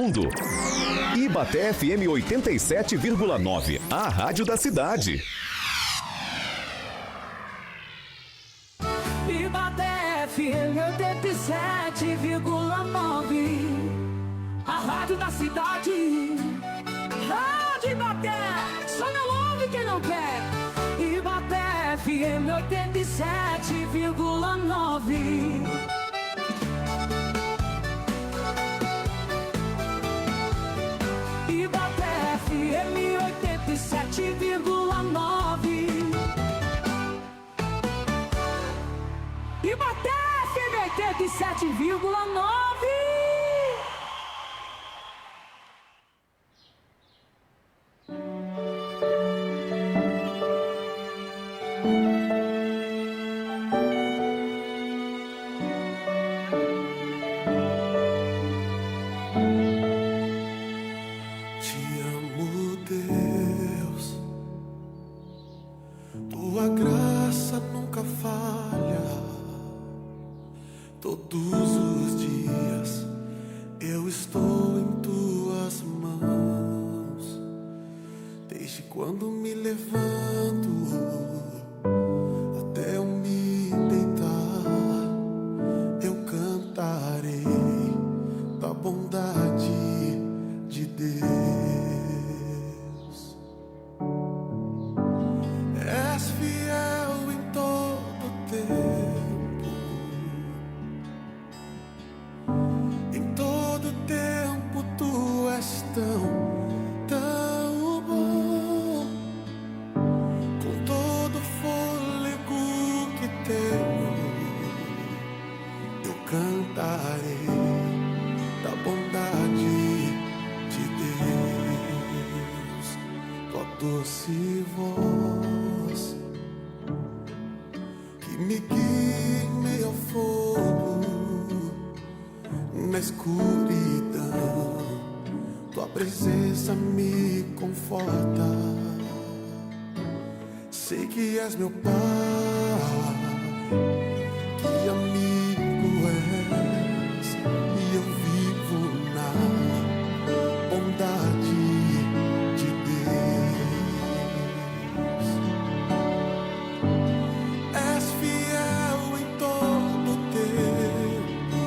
mundo. Ibaté FM 87,9, a rádio da cidade. Ibaté FM 87,9, a rádio da cidade. Rádio Ibaté, só não ouve quem não quer. Ibaté FM 87,9. Ibaté FM 87,9. Ibaté FM 87,9. Meu pai, que amigo és, e eu vivo na bondade de Deus. És fiel em todo tempo,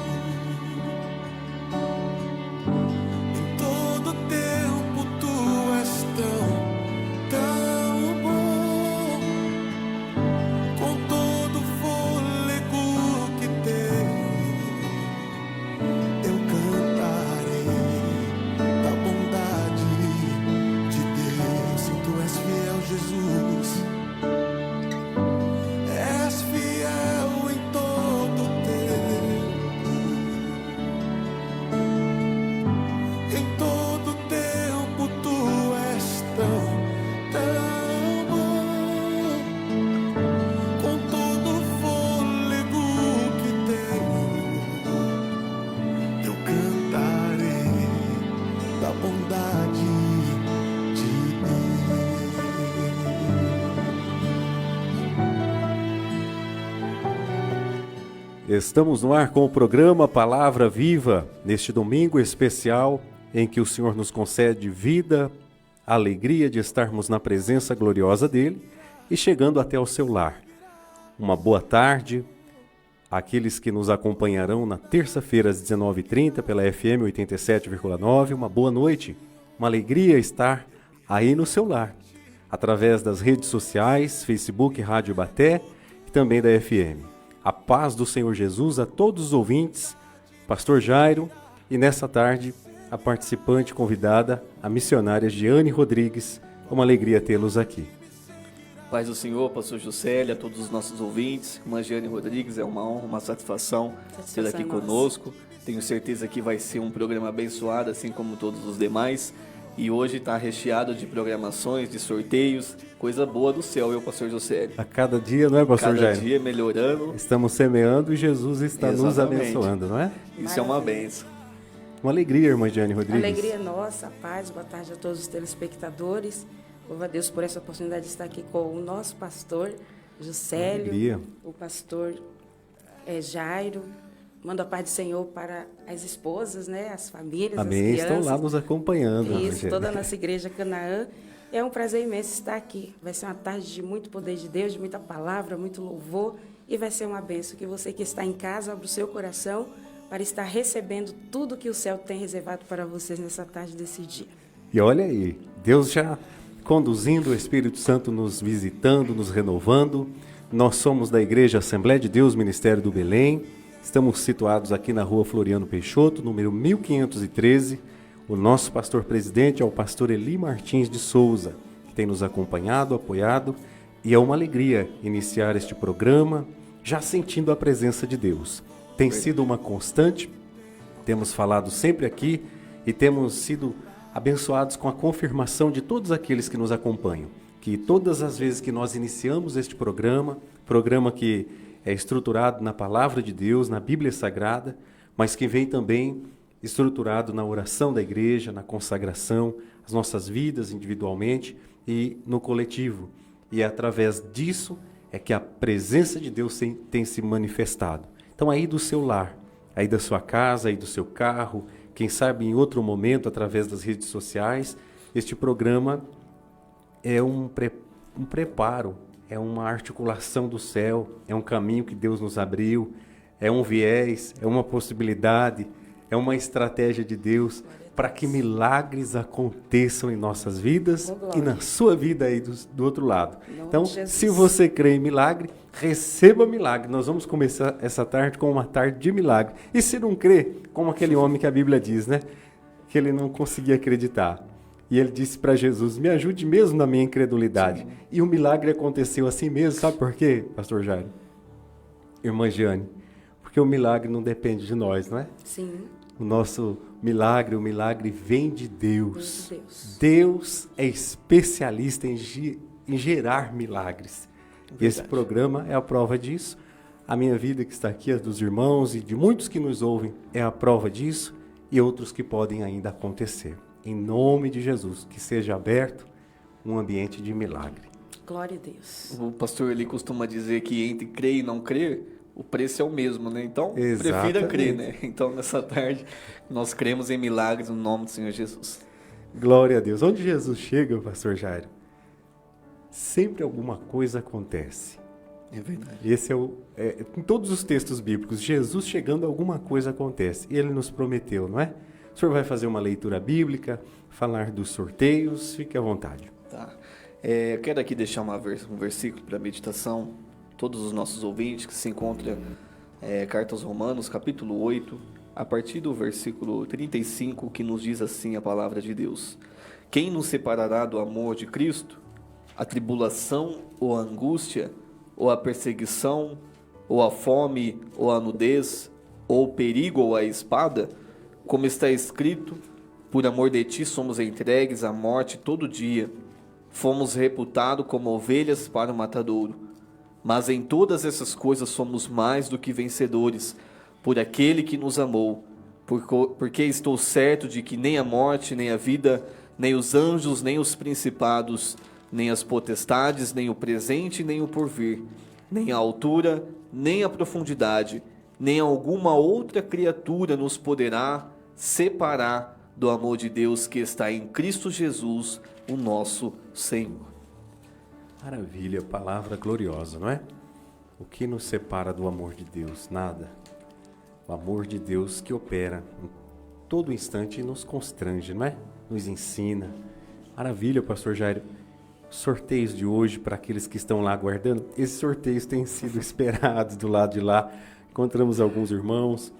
em todo tempo tu és tão Estamos no ar com o programa Palavra Viva, neste domingo especial em que o Senhor nos concede vida, alegria de estarmos na presença gloriosa dEle e chegando até o seu lar. Uma boa tarde àqueles que nos acompanharão na terça-feira às 19h30 pela FM 87,9. Uma boa noite, uma alegria estar aí no seu lar, através das redes sociais, Facebook, Rádio Ibaté e também da FM. A paz do Senhor Jesus a todos os ouvintes, Pastor Jairo, e nessa tarde a participante convidada, a missionária Giane Rodrigues. Uma alegria tê-los aqui. Paz do Senhor, Pastor Juscelio, a todos os nossos ouvintes, irmã Giane Rodrigues, é uma honra, uma satisfação ter aqui conosco. Tenho certeza que vai ser um programa abençoado, assim como todos os demais. E hoje está recheado de programações, de sorteios, coisa boa do céu, Pastor Juscelio. A cada dia, não é, Pastor Jairo? Cada dia melhorando. Estamos semeando e Jesus está nos abençoando, não é? Isso é uma bênção. Uma alegria, irmã Giane Rodrigues. Alegria nossa, a paz, boa tarde a todos os telespectadores. Louvo a Deus por essa oportunidade de estar aqui com o nosso pastor Juscelio, o pastor Jairo, Mando a paz do Senhor para as esposas, né? As famílias, Amém. as crianças. Estão lá nos acompanhando. Isso, Rogério. toda a nossa igreja Canaã. É um prazer imenso estar aqui. Vai ser uma tarde de muito poder de Deus, de muita palavra, muito louvor. E vai ser uma bênção que você que está em casa, abra o seu coração para estar recebendo tudo que o céu tem reservado para vocês nessa tarde desse dia. E olha aí, Deus já conduzindo, o Espírito Santo nos visitando, nos renovando. Nós somos da Igreja Assembleia de Deus, Ministério do Belém. Estamos situados aqui na rua Floriano Peixoto, número 1513. O nosso pastor-presidente é o pastor Eli Martins de Souza, que tem nos acompanhado, apoiado. E é uma alegria iniciar este programa já sentindo a presença de Deus. Tem sido uma constante, temos falado sempre aqui e temos sido abençoados com a confirmação de todos aqueles que nos acompanham. Que todas as vezes que nós iniciamos este programa que é estruturado na Palavra de Deus, na Bíblia Sagrada, mas que vem também estruturado na oração da igreja, na consagração, as nossas vidas individualmente e no coletivo. E é através disso é que a presença de Deus tem se manifestado. Então aí do seu lar, aí da sua casa, aí do seu carro, quem sabe em outro momento, através das redes sociais, este programa é um preparo, é uma articulação do céu, é um caminho que Deus nos abriu, é um viés, é uma possibilidade, é uma estratégia de Deus para que milagres aconteçam em nossas vidas e na sua vida aí do outro lado. Então, se você crê em milagre, receba milagre. Nós vamos começar essa tarde com uma tarde de milagre. E se não crê, como aquele homem que a Bíblia diz, né? Que ele não conseguia acreditar. E ele disse para Jesus, me ajude mesmo na minha incredulidade. Sim. E o milagre aconteceu assim mesmo, sabe por quê, pastor Jairo? Irmã Jeane? Porque o milagre não depende de nós, não é? Sim. O nosso milagre, o milagre vem de Deus. Vem de Deus. Deus é especialista em gerar milagres. E esse programa é a prova disso. A minha vida que está aqui, a dos irmãos e de muitos que nos ouvem, é a prova disso e outros que podem ainda acontecer. Em nome de Jesus, que seja aberto um ambiente de milagre. Glória a Deus. O pastor ele costuma dizer que entre crer e não crer, o preço é o mesmo, né? Então, exatamente. Prefira crer, né? Então, nessa tarde, nós cremos em milagres no nome do Senhor Jesus. Glória a Deus. Onde Jesus chega, pastor Jairo, sempre alguma coisa acontece. É verdade. Esse em todos os textos bíblicos, Jesus chegando, alguma coisa acontece. E ele nos prometeu, não é? O senhor vai fazer uma leitura bíblica, falar dos sorteios, fique à vontade. Tá. Eu quero aqui deixar um versículo para meditação. Todos os nossos ouvintes que se encontram Carta aos Romanos, capítulo 8, a partir do versículo 35, que nos diz assim a palavra de Deus. Quem nos separará do amor de Cristo? A tribulação ou a angústia, ou a perseguição, ou a fome, ou a nudez, ou o perigo ou a espada? Como está escrito, por amor de ti somos entregues à morte todo dia. Fomos reputados como ovelhas para o matadouro. Mas em todas essas coisas somos mais do que vencedores, por aquele que nos amou. Porque estou certo de que nem a morte, nem a vida, nem os anjos, nem os principados, nem as potestades, nem o presente, nem o porvir, nem a altura, nem a profundidade, nem alguma outra criatura nos poderá separar do amor de Deus que está em Cristo Jesus, o nosso Senhor. Maravilha, palavra gloriosa, não é? O que nos separa do amor de Deus? Nada. O amor de Deus que opera em todo instante e nos constrange, não é? Nos ensina. Maravilha, pastor Jairo. Sorteios de hoje para aqueles que estão lá aguardando. Esses sorteios têm sido esperados do lado de lá. Encontramos alguns irmãos,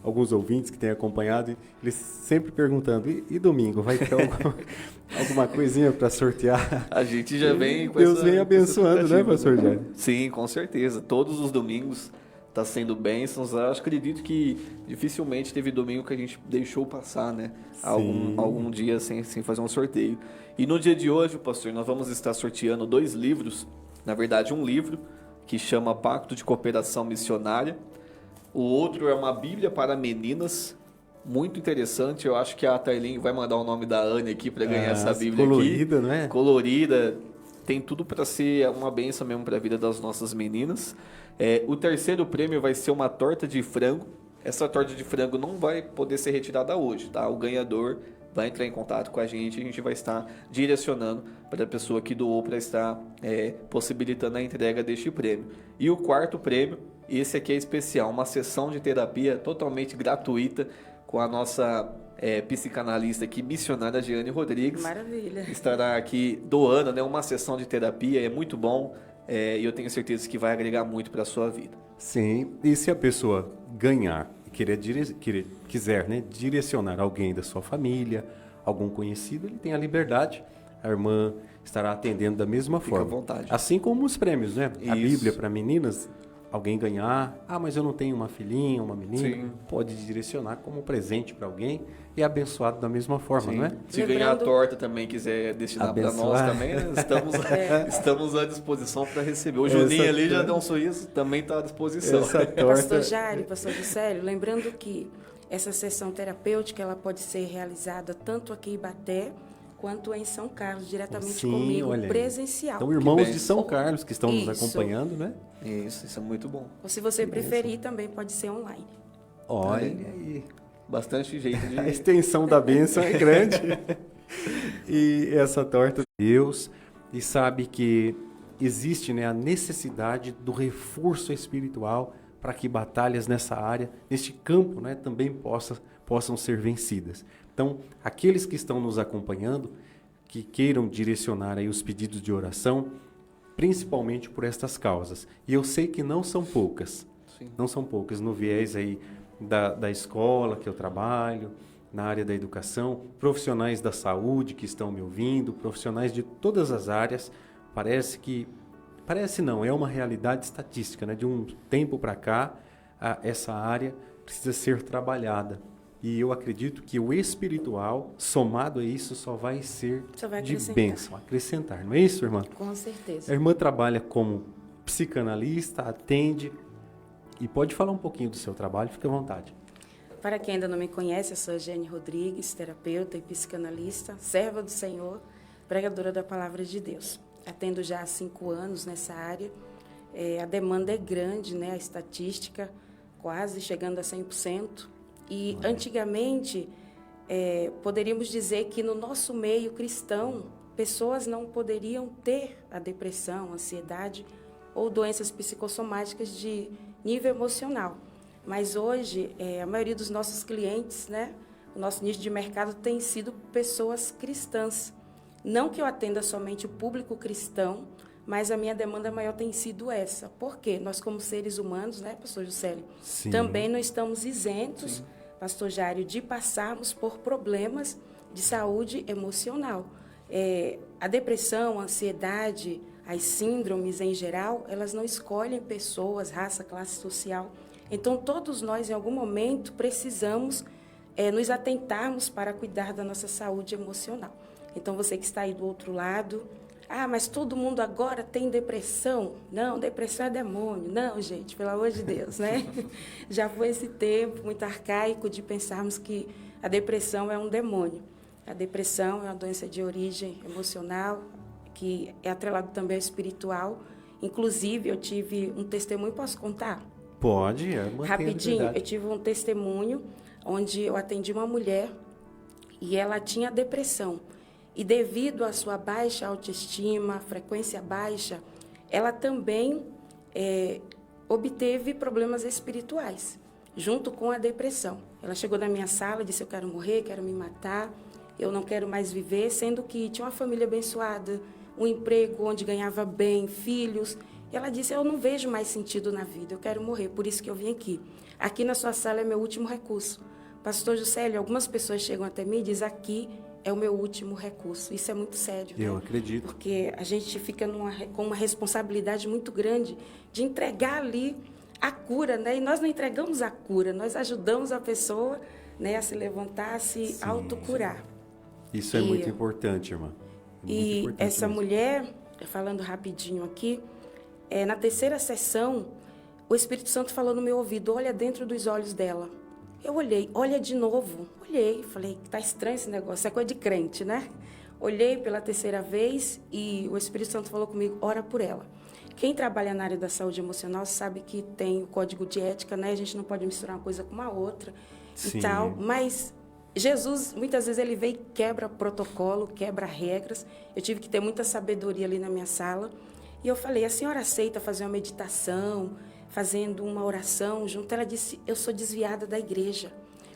alguns ouvintes que têm acompanhado, eles sempre perguntando, e domingo, vai ter alguma coisinha para sortear? A gente já vem com Deus vem abençoando, né, pastor Jairo? Sim, com certeza. Todos os domingos está sendo bênçãos. Eu acredito que dificilmente teve domingo que a gente deixou passar, né? Algum dia sem fazer um sorteio. E no dia de hoje, pastor, nós vamos estar sorteando 2 livros. Na verdade, um livro que chama Pacto de Cooperação Missionária. O outro é uma Bíblia para meninas, muito interessante. Eu acho que a Tailin vai mandar o nome da Anne aqui para ganhar essa Bíblia colorida, aqui. Não é? Colorida, tem tudo para ser uma bênção mesmo para a vida das nossas meninas. O terceiro prêmio vai ser uma torta de frango. Essa torta de frango não vai poder ser retirada hoje, tá? O ganhador vai entrar em contato com a gente vai estar direcionando para a pessoa que doou para estar possibilitando a entrega deste prêmio. E o quarto prêmio, esse aqui é especial, uma sessão de terapia totalmente gratuita com a nossa psicanalista aqui, missionária Jeane Rodrigues. Maravilha. Estará aqui doando, né, uma sessão de terapia, é muito bom e eu tenho certeza que vai agregar muito para a sua vida. Sim, e se a pessoa ganhar e quiser, né, direcionar alguém da sua família, algum conhecido, ele tem a liberdade. A irmã estará atendendo da mesma forma. Fica à vontade. Assim como os prêmios, né? A Isso. Bíblia para meninas, alguém ganhar, mas eu não tenho uma filhinha, uma menina, Sim. pode direcionar como presente para alguém e é abençoado da mesma forma, Sim. não é? Se ganhar a torta também quiser destinar para nós Abençoar. também, estamos à disposição para receber. O Juninho ali já deu um sorriso, também está à disposição. Essa torta... Pastor Jairo, Pastor Juscelio, lembrando que essa sessão terapêutica ela pode ser realizada tanto aqui em Ibaté quanto em São Carlos, diretamente Sim, comigo, olha aí. presencial. Então, irmãos bem. de São Carlos que estão nos Isso. acompanhando, né? Isso é muito bom. Ou se você preferir, também pode ser online. Olha aí. Bastante jeito A de... extensão da bênção é grande. E essa torta de Deus, e sabe que existe, né, a necessidade do reforço espiritual para que batalhas nessa área, neste campo, né, também possam ser vencidas. Então, aqueles que estão nos acompanhando, que queiram direcionar aí os pedidos de oração, principalmente por estas causas. E eu sei que não são poucas. Sim. Não são poucas no viés aí da escola que eu trabalho, na área da educação, profissionais da saúde que estão me ouvindo, profissionais de todas as áreas. Parece não, é uma realidade estatística, né? De um tempo para cá, essa área precisa ser trabalhada. E eu acredito que o espiritual, somado a isso, só vai ser de bênção, acrescentar. Não é isso, irmã? Com certeza. A irmã trabalha como psicanalista, atende. E pode falar um pouquinho do seu trabalho, fique à vontade. Para quem ainda não me conhece, eu sou Jeane Rodrigues, terapeuta e psicanalista, serva do Senhor, pregadora da Palavra de Deus. Atendo já há 5 anos nessa área. A demanda é grande, né? A estatística quase chegando a 100%. E antigamente, poderíamos dizer que no nosso meio cristão, pessoas não poderiam ter a depressão, a ansiedade ou doenças psicossomáticas de nível emocional. Mas hoje, a maioria dos nossos clientes, né, o nosso nicho de mercado tem sido pessoas cristãs. Não que eu atenda somente o público cristão, mas a minha demanda maior tem sido essa. Por quê? Nós, como seres humanos, né, pastor Juscelio, também não estamos isentos, sim, pastor Jário, de passarmos por problemas de saúde emocional. A depressão, a ansiedade, as síndromes em geral, elas não escolhem pessoas, raça, classe social. Então, todos nós, em algum momento, precisamos nos atentarmos para cuidar da nossa saúde emocional. Então, você que está aí do outro lado, mas todo mundo agora tem depressão. Não, depressão é demônio. Não, gente, pelo amor de Deus, né? Já foi esse tempo muito arcaico de pensarmos que a depressão é um demônio. A depressão é uma doença de origem emocional, que é atrelado também ao espiritual. Inclusive, eu tive um testemunho, posso contar? Pode, rapidinho. Eu tive um testemunho onde eu atendi uma mulher e ela tinha depressão. E devido à sua baixa autoestima, frequência baixa, ela também obteve problemas espirituais, junto com a depressão. Ela chegou na minha sala e disse: eu quero morrer, quero me matar, eu não quero mais viver, sendo que tinha uma família abençoada, um emprego onde ganhava bem, filhos. E ela disse: eu não vejo mais sentido na vida, eu quero morrer, por isso que eu vim aqui. Aqui na sua sala é meu último recurso. Pastor Juscelio, algumas pessoas chegam até mim e dizem: aqui é o meu último recurso. Isso é muito sério. Eu né? acredito. Porque a gente fica com uma responsabilidade muito grande de entregar ali a cura, né? E nós não entregamos a cura, nós ajudamos a pessoa, né, a se levantar, a se autocurar. Isso é muito importante, irmã. E essa mulher, falando rapidinho aqui, na terceira sessão, o Espírito Santo falou no meu ouvido: olha dentro dos olhos dela. Eu olhei, olha de novo. Olhei, falei: tá estranho esse negócio, é coisa de crente, né? Olhei pela terceira vez e o Espírito Santo falou comigo, ora por ela. Quem trabalha na área da saúde emocional sabe que tem o código de ética, né? A gente não pode misturar uma coisa com uma outra Sim. e tal. Mas Jesus, muitas vezes, ele vem e quebra protocolo, quebra regras. Eu tive que ter muita sabedoria ali na minha sala. E eu falei, a senhora aceita fazer uma meditação, fazendo uma oração junto? Ela disse, eu sou desviada da igreja.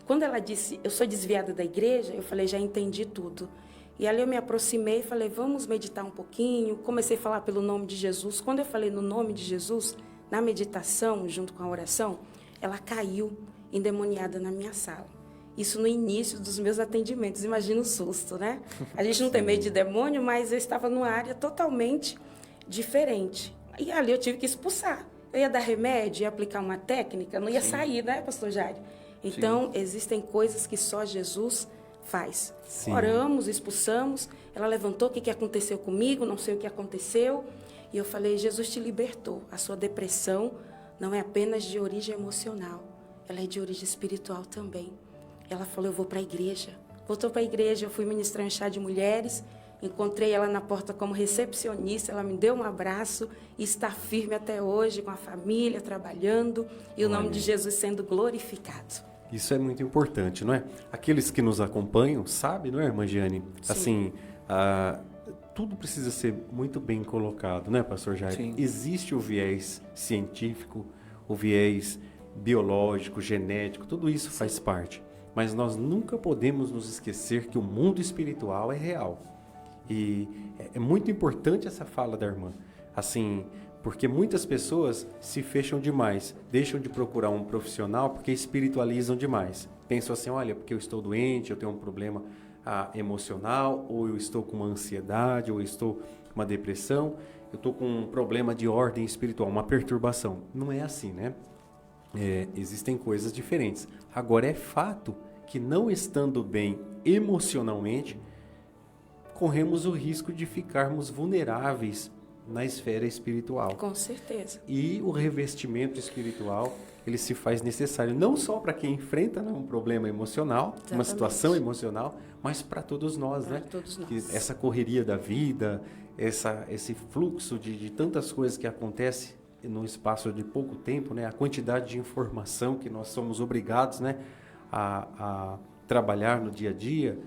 Quando ela disse, eu sou desviada da igreja, eu falei, já entendi tudo. E ali eu me aproximei e falei, vamos meditar um pouquinho. Comecei a falar pelo nome de Jesus. Quando eu falei no nome de Jesus, na meditação, junto com a oração, ela caiu endemoniada na minha sala. Isso no início dos meus atendimentos. Imagina o susto, né? A gente não tem medo de demônio, mas eu estava numa área totalmente diferente. E ali eu tive que expulsar. Eu ia dar remédio, ia aplicar uma técnica, não ia sair, né, pastor Jair? Então, existem coisas que só Jesus faz. Sim. Oramos, expulsamos, ela levantou, o que aconteceu comigo, não sei o que aconteceu, e eu falei, Jesus te libertou, a sua depressão não é apenas de origem emocional, ela é de origem espiritual também. Ela falou, eu vou para a igreja. Voltou para a igreja, eu fui ministrar um chá de mulheres, encontrei ela na porta como recepcionista, ela me deu um abraço e está firme até hoje com a família, trabalhando, e o nome de Jesus sendo glorificado. Isso é muito importante, não é? Aqueles que nos acompanham sabem, não é, irmã Giane? Sim. Assim, tudo precisa ser muito bem colocado, né, pastor Jair? Sim. Existe o viés científico, o viés biológico, genético, tudo isso faz parte. Mas nós nunca podemos nos esquecer que o mundo espiritual é real. E é muito importante essa fala da irmã. Assim, porque muitas pessoas se fecham demais, deixam de procurar um profissional porque espiritualizam demais. Pensam assim, olha, porque eu estou doente, eu tenho um problema emocional, ou eu estou com uma ansiedade, ou eu estou com uma depressão, eu estou com um problema de ordem espiritual, uma perturbação. Não é assim, né? Existem coisas diferentes. Agora, é fato que não estando bem emocionalmente, corremos o risco de ficarmos vulneráveis na esfera espiritual. Com certeza. E o revestimento espiritual, ele se faz necessário não só para quem enfrenta, né, um problema emocional, Exatamente. uma situação emocional, mas para todos nós, Para né? todos nós. Que essa correria da vida, esse fluxo de tantas coisas que acontece num espaço de pouco tempo, né? A quantidade de informação que nós somos obrigados, né, a trabalhar no dia a dia,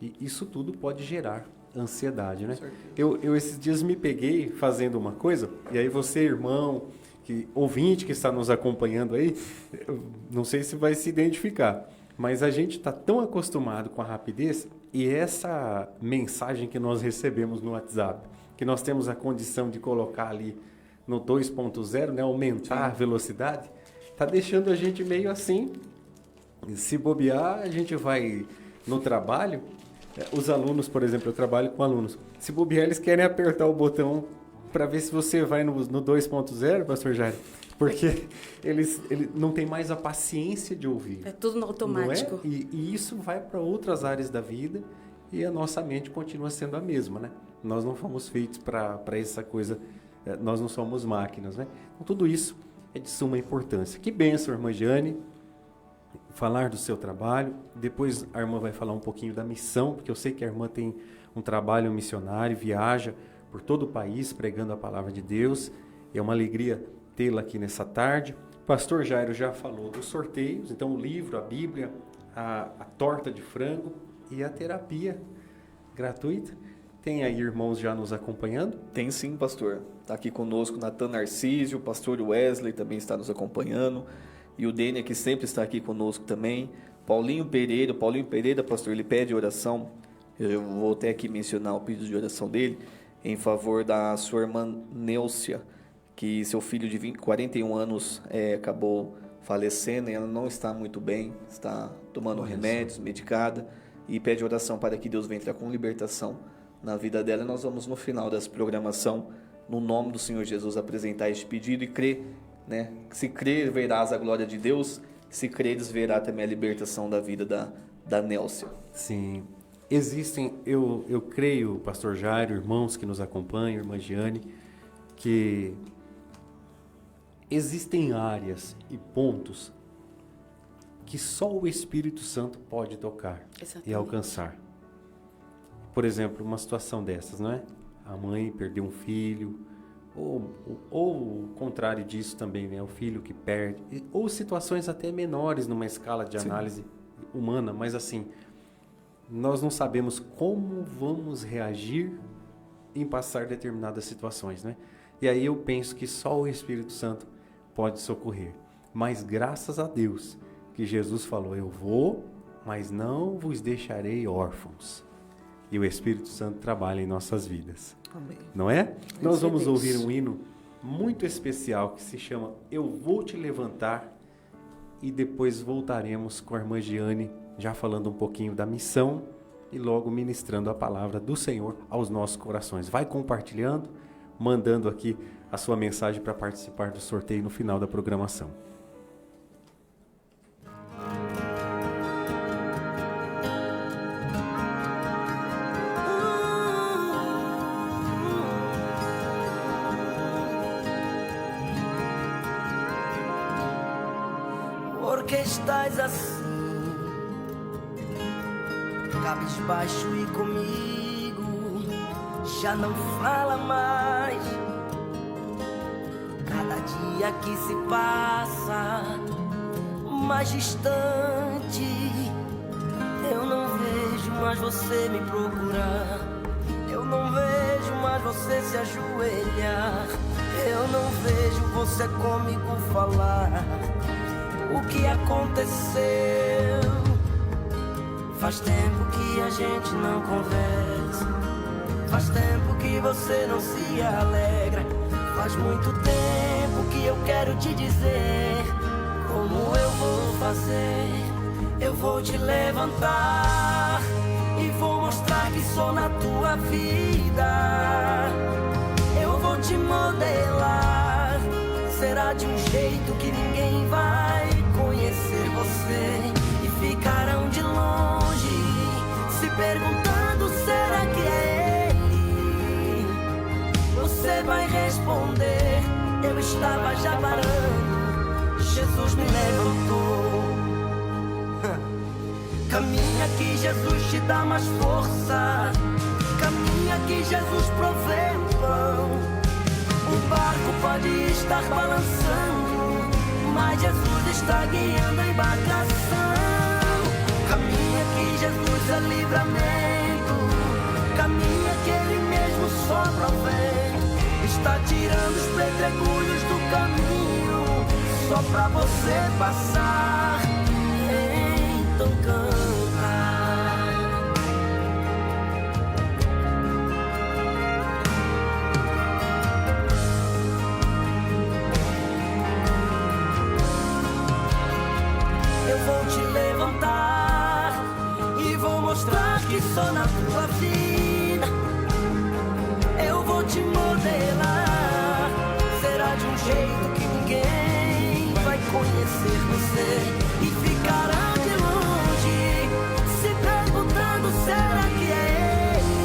e isso tudo pode gerar ansiedade, né? Eu esses dias me peguei fazendo uma coisa, e aí você, irmão, ouvinte que está nos acompanhando aí, eu não sei se vai se identificar, mas a gente está tão acostumado com a rapidez, e essa mensagem que nós recebemos no WhatsApp, que nós temos a condição de colocar ali no 2.0, né, aumentar a velocidade, está deixando a gente meio assim. Se bobear, a gente vai no trabalho. Os alunos, por exemplo, eu trabalho com alunos. Se bobear, eles querem apertar o botão para ver se você vai no 2.0, pastor Jair, porque eles não têm mais a paciência de ouvir. É tudo no automático. Não é? E isso vai para outras áreas da vida e a nossa mente continua sendo a mesma, né? Nós não fomos feitos para essa coisa, nós não somos máquinas, né? Então, tudo isso é de suma importância. Que bênção, irmã Giane, falar do seu trabalho. Depois a irmã vai falar um pouquinho da missão, porque eu sei que a irmã tem um trabalho missionário, viaja por todo o país pregando a palavra de Deus. É uma alegria tê-la aqui nessa tarde. O pastor Jairo já falou dos sorteios, então o livro, a Bíblia, a torta de frango e a terapia gratuita. Tem aí irmãos já nos acompanhando? Tem sim, pastor. Está aqui conosco Natan Narcísio, o pastor Wesley também está nos acompanhando. E o Dênia, que sempre está aqui conosco também. Paulinho Pereira, pastor, ele pede oração. Eu vou até aqui mencionar o pedido de oração dele em favor da sua irmã Nélcia, que seu filho de 41 anos acabou falecendo e ela não está muito bem, está tomando remédios, medicada, e pede oração para que Deus venha entrar com libertação na vida dela. Nós vamos, no final dessa programação, no nome do Senhor Jesus, apresentar este pedido e crer, né? Se crer, verás a glória de Deus. Se creres, verá também a libertação da vida da Nélcia. Sim. Existem, eu creio, pastor Jairo, irmãos que nos acompanham, irmã Giane, que existem áreas e pontos que só o Espírito Santo pode tocar. Exatamente. E alcançar. por exemplo, uma situação dessas, não é? A mãe perdeu um filho, ou o contrário disso também, né? O filho que perde, ou situações até menores numa escala de análise humana, mas assim, nós não sabemos como vamos reagir em passar determinadas situações, né? E aí eu penso que só o Espírito Santo pode socorrer. Mas graças a Deus que Jesus falou, eu vou, mas não vos deixarei órfãos. E o Espírito Santo trabalha em nossas vidas. Amém. Não é? Nós vamos ouvir um hino muito especial que se chama Eu Vou Te Levantar, e depois voltaremos com a irmã Giane, já falando um pouquinho da missão e logo ministrando a palavra do Senhor aos nossos corações. Vai compartilhando, mandando aqui a sua mensagem para participar do sorteio no final da programação. Porque estás assim, cabisbaixo e comigo, já não fala mais. Cada dia que se passa mais distante, eu não vejo mais você me procurar, eu não vejo mais você se ajoelhar, eu não vejo você comigo falar. O que aconteceu? Faz tempo que a gente não conversa, faz tempo que você não se alegra, faz muito tempo que eu quero te dizer como eu vou fazer. Eu vou te levantar e vou mostrar que sou na tua vida. Eu vou te modelar, será de um jeito que ninguém vai conhecer você, e ficarão de longe se perguntando, será que é ele? Você vai responder, eu estava já parando, Jesus me levantou. Caminha que Jesus te dá mais força, caminha que Jesus provê o pão. O barco pode estar balançando, mas Jesus está guiando a embarcação. Caminha que Jesus é livramento, caminha que Ele mesmo sopra o vento, está tirando os pedregulhos do caminho, só pra você passar. Então canta. Eu vou te levantar e vou mostrar que sou na tua vida. Eu vou te modelar, será de um jeito que ninguém vai conhecer você, e ficará de longe se perguntando, será que é ele?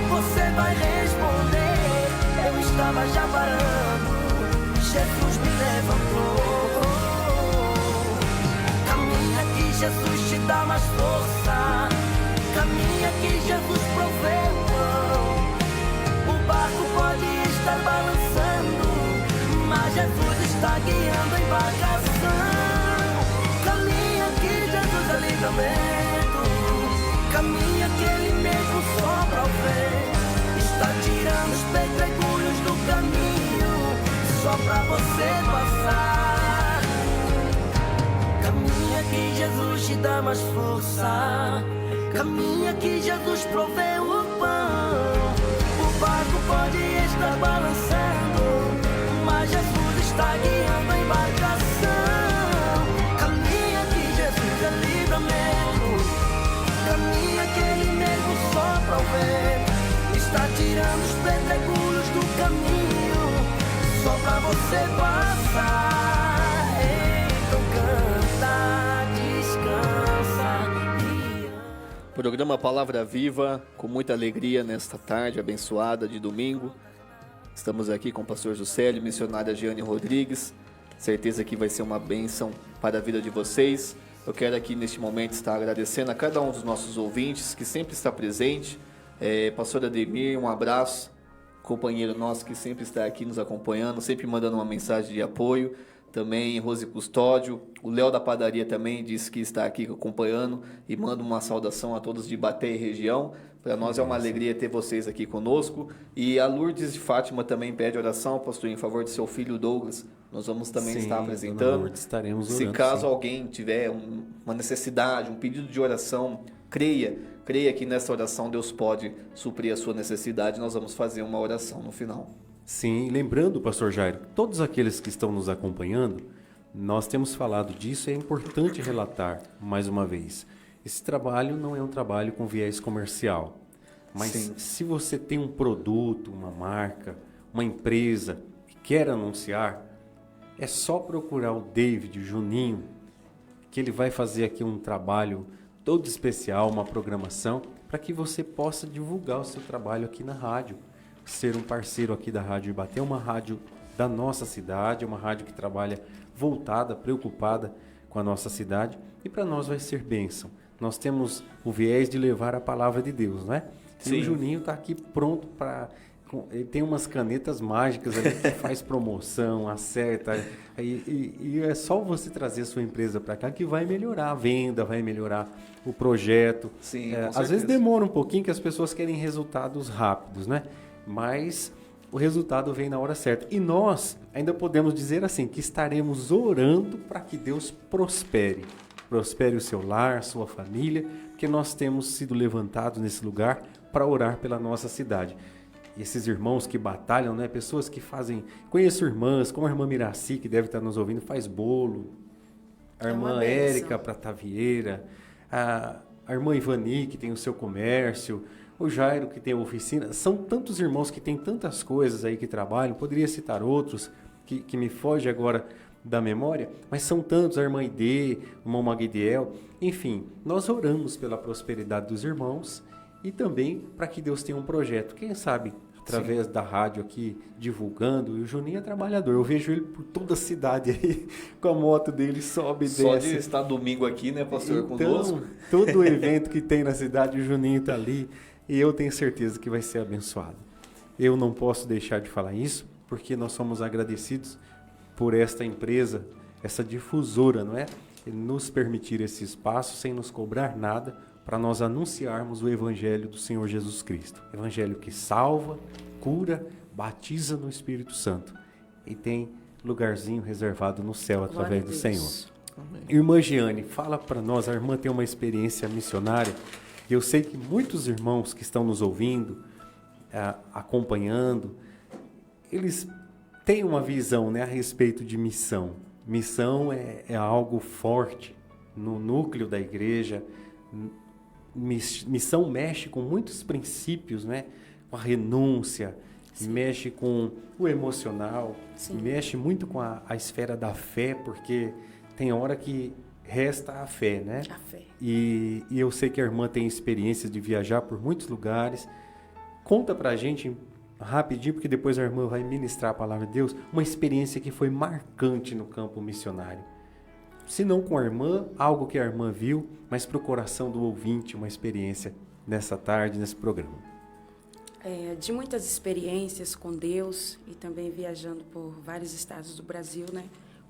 Você vai responder, eu estava já parando, Jesus me levantou. Jesus te dá mais força, caminha que Jesus provê o pão. O barco pode estar balançando, mas Jesus está guiando a embarcação. Caminha que Jesus é livramento, caminha que Ele mesmo sopra o vento, está tirando os pedregulhos do caminho, só pra você passar. Caminha que Jesus te dá mais força, caminha que Jesus provê o pão. O barco pode estar balançando, mas Jesus está guiando a embarcação. Caminha que Jesus é livramento, caminha que Ele mesmo sopra o vento, está tirando os pedregulhos do caminho, só pra você passar. Programa Palavra Viva, com muita alegria nesta tarde abençoada de domingo. Estamos aqui com o pastor Juscelio e missionária Giane Rodrigues. Certeza que vai ser uma bênção para a vida de vocês. Eu quero aqui neste momento estar agradecendo a cada um dos nossos ouvintes que sempre está presente. Pastor Ademir, um abraço, companheiro nosso que sempre está aqui nos acompanhando, sempre mandando uma mensagem de apoio. Também Rose Custódio, o Léo da Padaria também disse que está aqui acompanhando e manda uma saudação a todos de Ibaté e região. Para nós é uma alegria ter vocês aqui conosco. E a Lourdes de Fátima também pede oração, pastor, em favor de seu filho Douglas. Nós vamos também estar apresentando. Lourdes, estaremos orando, se caso alguém tiver uma necessidade, um pedido de oração, creia que nessa oração Deus pode suprir a sua necessidade. Nós vamos fazer uma oração no final. Sim, lembrando, pastor Jairo, todos aqueles que estão nos acompanhando, nós temos falado disso e é importante relatar mais uma vez. Esse trabalho não é um trabalho com viés comercial, mas Sim. se você tem um produto, uma marca, uma empresa e quer anunciar, é só procurar o David, o Juninho, que ele vai fazer aqui um trabalho todo especial, uma programação, para que você possa divulgar o seu trabalho aqui na rádio. Ser um parceiro aqui da Rádio Ibaté, uma rádio da nossa cidade, uma rádio que trabalha voltada, preocupada com a nossa cidade, e para nós vai ser bênção. Nós temos o viés de levar a palavra de Deus, não é? Sim. E o Juninho está aqui pronto para... Ele tem umas canetas mágicas ali que faz promoção, acerta, e é só você trazer a sua empresa para cá que vai melhorar a venda, vai melhorar o projeto. Sim, Às vezes demora um pouquinho, que as pessoas querem resultados rápidos, né? Mas o resultado vem na hora certa. E nós ainda podemos dizer assim, que estaremos orando para que Deus prospere. Prospere o seu lar, sua família, porque nós temos sido levantados nesse lugar para orar pela nossa cidade. E esses irmãos que batalham, né? Pessoas que fazem... Conheço irmãs, como a irmã Miraci, que deve estar nos ouvindo, faz bolo. A irmã Érica Pratavieira, a irmã Ivani, que tem o seu comércio, o Jairo, que tem a oficina. São tantos irmãos que têm tantas coisas aí que trabalham. Poderia citar outros que me foge agora da memória, mas são tantos, a irmã Ide, o irmão Magdiel. Enfim, nós oramos pela prosperidade dos irmãos e também para que Deus tenha um projeto. Quem sabe, através da rádio aqui, divulgando. E o Juninho é trabalhador. Eu vejo ele por toda a cidade aí, com a moto dele, sobe e desce. Só de estar domingo aqui, né, pastor, conosco? Todo evento que tem na cidade, o Juninho está ali. E eu tenho certeza que vai ser abençoado. Eu não posso deixar de falar isso, porque nós somos agradecidos por esta empresa, essa difusora, não é? Nos permitir esse espaço sem nos cobrar nada para nós anunciarmos o Evangelho do Senhor Jesus Cristo. Evangelho que salva, cura, batiza no Espírito Santo e tem lugarzinho reservado no céu através do Senhor. Amém. Irmã Giane, fala para nós, a irmã tem uma experiência missionária. Eu sei que muitos irmãos que estão nos ouvindo, acompanhando, eles têm uma visão, né, a respeito de missão. Missão é algo forte no núcleo da igreja. Missão mexe com muitos princípios, né? Com a renúncia, sim, mexe com o emocional, sim, mexe muito com a esfera da fé, porque tem hora que resta a fé, né? A fé. E eu sei que a irmã tem experiências de viajar por muitos lugares. Conta pra gente rapidinho, porque depois a irmã vai ministrar a palavra de Deus, uma experiência que foi marcante no campo missionário. Se não com a irmã, algo que a irmã viu, mas para o coração do ouvinte, uma experiência nessa tarde, nesse programa. De muitas experiências com Deus e também viajando por vários estados do Brasil, né?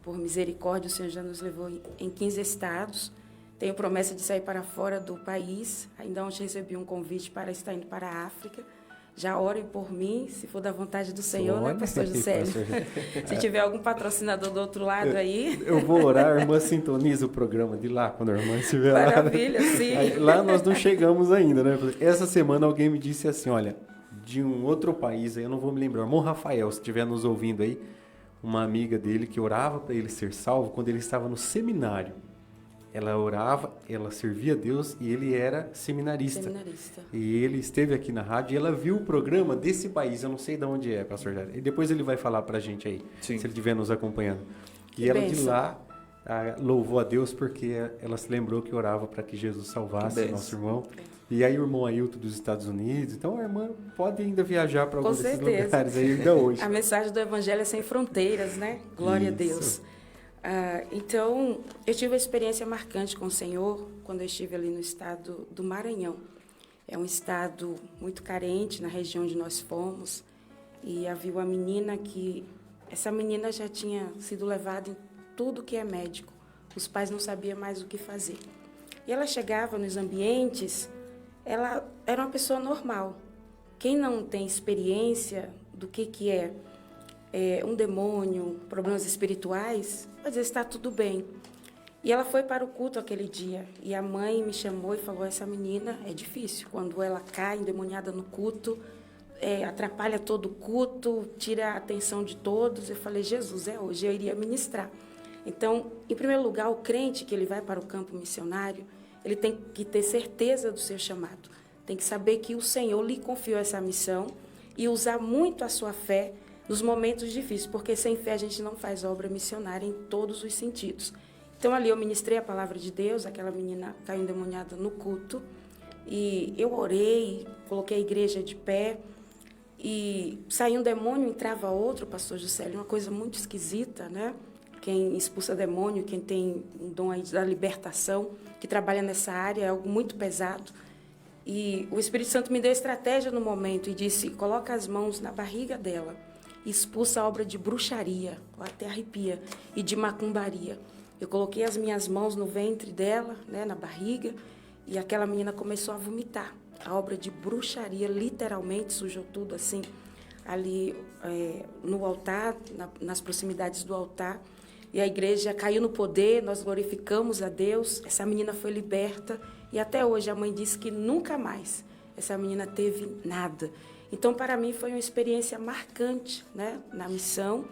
Por misericórdia, o Senhor já nos levou em 15 estados. Tenho promessa de sair para fora do país. Ainda ontem recebi um convite para estar indo para a África. Já orem por mim, se for da vontade do Senhor, né, pastor Juscelio? Se tiver algum patrocinador do outro lado aí. Eu vou orar, a irmã sintoniza o programa de lá, quando a irmã estiver lá. Maravilha, sim. Aí, lá nós não chegamos ainda, né? Essa semana alguém me disse assim, olha, de um outro país, aí eu não vou me lembrar, o irmão Rafael, se estiver nos ouvindo aí, uma amiga dele que orava para ele ser salvo quando ele estava no seminário. Ela orava, ela servia a Deus e ele era seminarista. E ele esteve aqui na rádio e ela viu o programa desse país. Eu não sei de onde é, pastor Jair. E depois ele vai falar pra gente aí, sim, se ele estiver nos acompanhando. E ela de lá louvou a Deus porque ela se lembrou que orava para que Jesus salvasse o nosso irmão. E aí o irmão Ailton dos Estados Unidos. Então a irmã pode ainda viajar para alguns desses lugares aí ainda hoje. A mensagem do Evangelho é sem fronteiras, né? Glória a Deus. Então, eu tive uma experiência marcante com o Senhor quando eu estive ali no estado do Maranhão. É um estado muito carente na região onde nós fomos. E havia uma menina que... Essa menina já tinha sido levada em tudo que é médico. Os pais não sabiam mais o que fazer. E ela chegava nos ambientes, ela era uma pessoa normal. Quem não tem experiência do que é um demônio, problemas espirituais, às vezes está tudo bem. E ela foi para o culto aquele dia, e a mãe me chamou e falou, essa menina é difícil, quando ela cai endemoniada no culto, atrapalha todo o culto, tira a atenção de todos. Eu falei, Jesus, hoje eu iria ministrar. Então, em primeiro lugar, o crente que ele vai para o campo missionário, ele tem que ter certeza do seu chamado, tem que saber que o Senhor lhe confiou essa missão e usar muito a sua fé nos momentos difíceis, porque sem fé a gente não faz obra missionária em todos os sentidos. Então, ali eu ministrei a palavra de Deus, aquela menina caiu endemoniada no culto, e eu orei, coloquei a igreja de pé, e saía um demônio, entrava outro, pastor Juscelio, uma coisa muito esquisita, né? Quem expulsa demônio, quem tem um dom aí da libertação, que trabalha nessa área, é algo muito pesado. E o Espírito Santo me deu estratégia no momento e disse, coloca as mãos na barriga dela, expulsa a obra de bruxaria, até arrepia, e de macumbaria. Eu coloquei as minhas mãos no ventre dela, né, na barriga, e aquela menina começou a vomitar. A obra de bruxaria, literalmente, sujou tudo assim, ali no altar, nas proximidades do altar. E a igreja caiu no poder, nós glorificamos a Deus, essa menina foi liberta, e até hoje a mãe disse que nunca mais essa menina teve nada. Então, para mim, foi uma experiência marcante, né, na missão,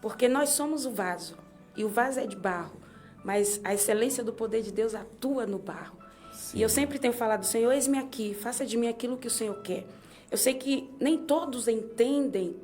porque nós somos o vaso, e o vaso é de barro, mas a excelência do poder de Deus atua no barro. Sim. E eu sempre tenho falado, Senhor, eis-me aqui, faça de mim aquilo que o Senhor quer. Eu sei que nem todos entendem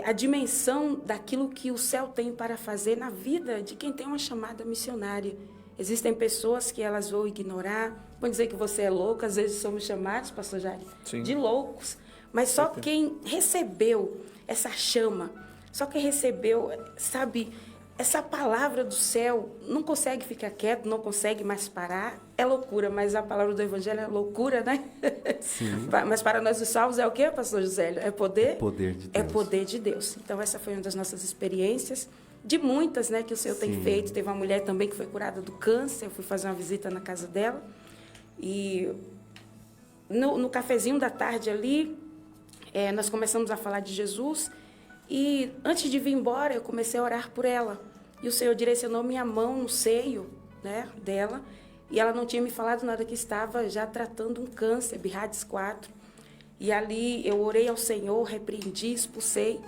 a dimensão daquilo que o céu tem para fazer na vida de quem tem uma chamada missionária. Existem pessoas que elas vão ignorar, vão dizer que você é louco, às vezes somos chamados, pastor Jair, de loucos. Mas só quem recebeu essa chama, só quem recebeu, sabe, essa palavra do céu, não consegue ficar quieto, não consegue mais parar. É loucura, mas a palavra do Evangelho é loucura, né? Sim. Mas para nós os salvos é o quê, pastor Josélio? É poder? É poder de Deus. É poder de Deus. Então, essa foi uma das nossas experiências, de muitas, né, que o Senhor tem feito. Teve uma mulher também que foi curada do câncer, eu fui fazer uma visita na casa dela. E no cafezinho da tarde ali, nós começamos a falar de Jesus. E antes de vir embora, eu comecei a orar por ela. E o Senhor direcionou minha mão no seio, né, dela. E ela não tinha me falado nada, que estava já tratando um câncer, BIRADS 4. E ali eu orei ao Senhor, repreendi, expulsei.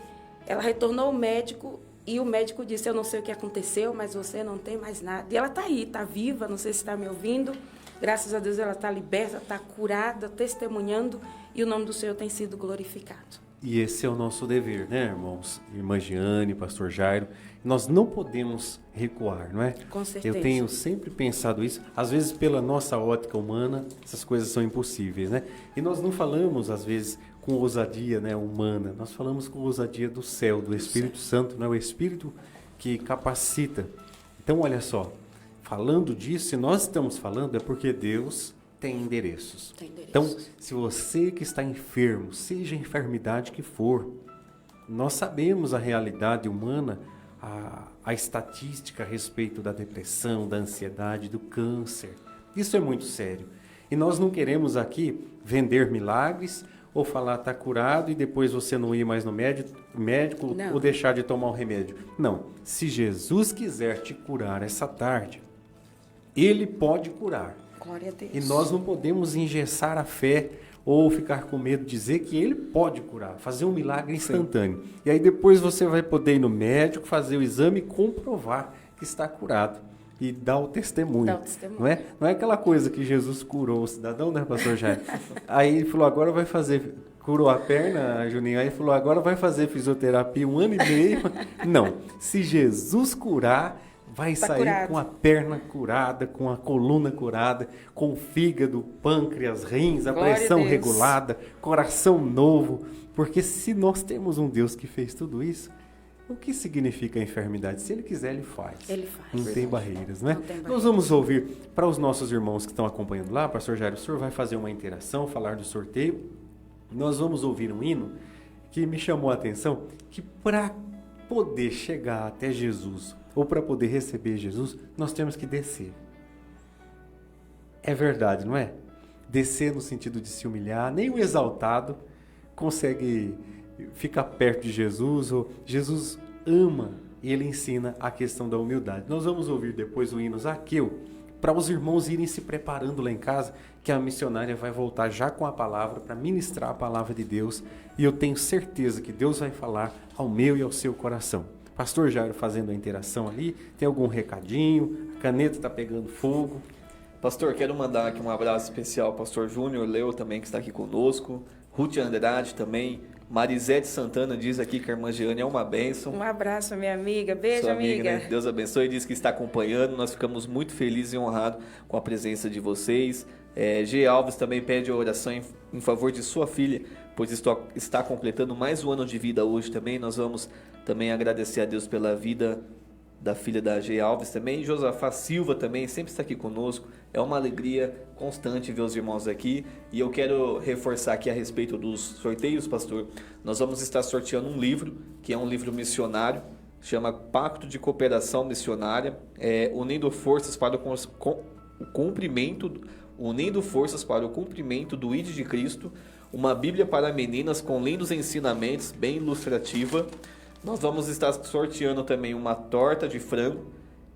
Ela retornou ao médico e o médico disse, eu não sei o que aconteceu, mas você não tem mais nada. E ela está aí, está viva, não sei se está me ouvindo. Graças a Deus ela está liberta, está curada, testemunhando. E o nome do Senhor tem sido glorificado. E esse é o nosso dever, né, irmãos? Irmã Giane, pastor Jairo, nós não podemos recuar, não é? Com certeza. Eu tenho sempre pensado isso. Às vezes, pela nossa ótica humana, essas coisas são impossíveis, né? E nós não falamos, às vezes, com ousadia, né, humana. Nós falamos com ousadia do céu, do Espírito Santo, não é? O Espírito que capacita. Então, olha só, falando disso, se nós estamos falando, é porque Deus tem endereços. Então, se você que está enfermo, seja a enfermidade que for, nós sabemos a realidade humana, a estatística a respeito da depressão, da ansiedade, do câncer. Isso é muito sério. E nós não queremos aqui vender milagres ou falar está curado e depois você não ir mais no médico ou deixar de tomar o remédio. Não. Se Jesus quiser te curar essa tarde, Ele pode curar. Glória a Deus. E nós não podemos engessar a fé ou ficar com medo de dizer que Ele pode curar, fazer um milagre instantâneo. Sim. E aí depois você vai poder ir no médico, fazer o exame e comprovar que está curado. E dar o testemunho. Não é aquela coisa que Jesus curou o cidadão, né, pastor Jair? Aí ele falou, agora vai fazer... Curou a perna, Juninho, aí falou, agora vai fazer fisioterapia 1 ano e meio. Não, se Jesus curar... vai sair curado, com a perna curada, com a coluna curada, com o fígado, pâncreas, rins, a pressão regulada, coração novo. Porque se nós temos um Deus que fez tudo isso, O que significa a enfermidade? Se ele quiser, ele faz. Ele faz. Não tem barreiras, né? Não tem barreiras. Nós vamos ouvir, para os nossos irmãos que estão acompanhando lá, pastor Jairo, o senhor vai fazer uma interação, falar do sorteio. Nós vamos ouvir um hino que me chamou a atenção, que para poder chegar até Jesus, ou para poder receber Jesus, nós temos que descer. É verdade, não é? Descer no sentido de se humilhar, nem o exaltado consegue ficar perto de Jesus, ou Jesus ama e ele ensina a questão da humildade. Nós vamos ouvir depois o hino Zaqueu, para os irmãos irem se preparando lá em casa, que a missionária vai voltar já com a palavra, para ministrar a palavra de Deus, e eu tenho certeza que Deus vai falar ao meu e ao seu coração. Pastor Jairo fazendo a interação ali, tem algum recadinho? A caneta está pegando fogo. Pastor, quero mandar aqui um abraço especial ao pastor Júnior Leu também, que está aqui conosco, Ruth Andrade também, Marisete Santana diz aqui que a irmã Jeane é uma bênção. Um abraço, minha amiga. Beijo, Sua amiga. amiga. Né? Deus abençoe, diz que está acompanhando. Nós ficamos muito felizes e honrados com a presença de vocês. G. Alves também pede a oração em favor de sua filha, pois está completando mais um ano de vida hoje também. Nós vamos também agradecer a Deus pela vida da filha da G. Alves também. Josafá Silva também sempre está aqui conosco. É uma alegria constante ver os irmãos aqui. E eu quero reforçar aqui a respeito dos sorteios, pastor. Nós vamos estar sorteando um livro, que é um livro missionário, chama Pacto de Cooperação Missionária, unindo forças para o cumprimento do ID de Cristo, uma Bíblia para meninas com lindos ensinamentos, bem ilustrativa. Nós vamos estar sorteando também uma torta de frango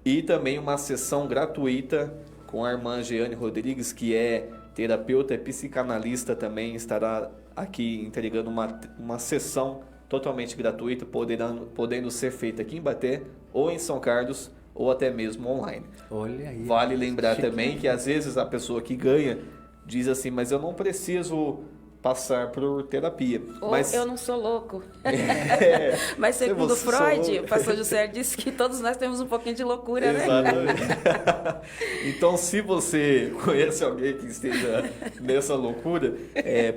e também uma sessão gratuita com a irmã Jeane Rodrigues, que é terapeuta e psicanalista, também estará aqui entregando uma sessão totalmente gratuita, podendo ser feita aqui em Ibaté ou em São Carlos ou até mesmo online. Olha aí. Vale lembrar também que às vezes a pessoa que ganha diz assim, mas eu não preciso passar por terapia. Ou mas eu não sou louco. Mas Se segundo você Freud, sou- o pastor José disse que todos nós temos um pouquinho de loucura, né? Exatamente. Então, se você conhece alguém que esteja nessa loucura,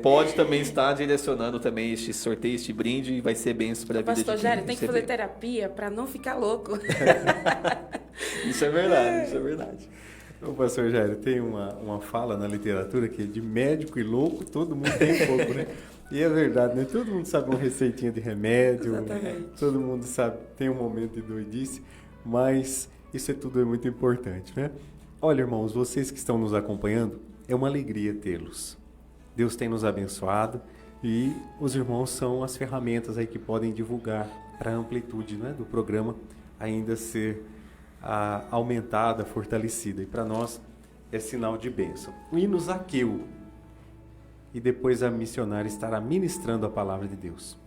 pode também estar direcionando também este sorteio, este brinde, e vai ser bênção para a vida de Pastor quem Jairo, tem que fazer receber. terapia para não ficar louco. Isso é verdade, isso é verdade. O pastor Jairo tem uma fala na literatura que de médico e louco todo mundo tem um pouco, né? E é verdade, né? Todo mundo sabe uma receitinha de remédio, Exatamente. todo mundo sabe, tem um momento de doidice, mas isso tudo é muito importante, né? Olha, irmãos, vocês que estão nos acompanhando, é uma alegria tê-los. Deus tem nos abençoado e os irmãos são as ferramentas aí que podem divulgar para a amplitude, né, do programa ainda ser aumentada, fortalecida. E para nós é sinal de bênção. O hino Zaqueu. E depois a missionária estará ministrando a palavra de Deus.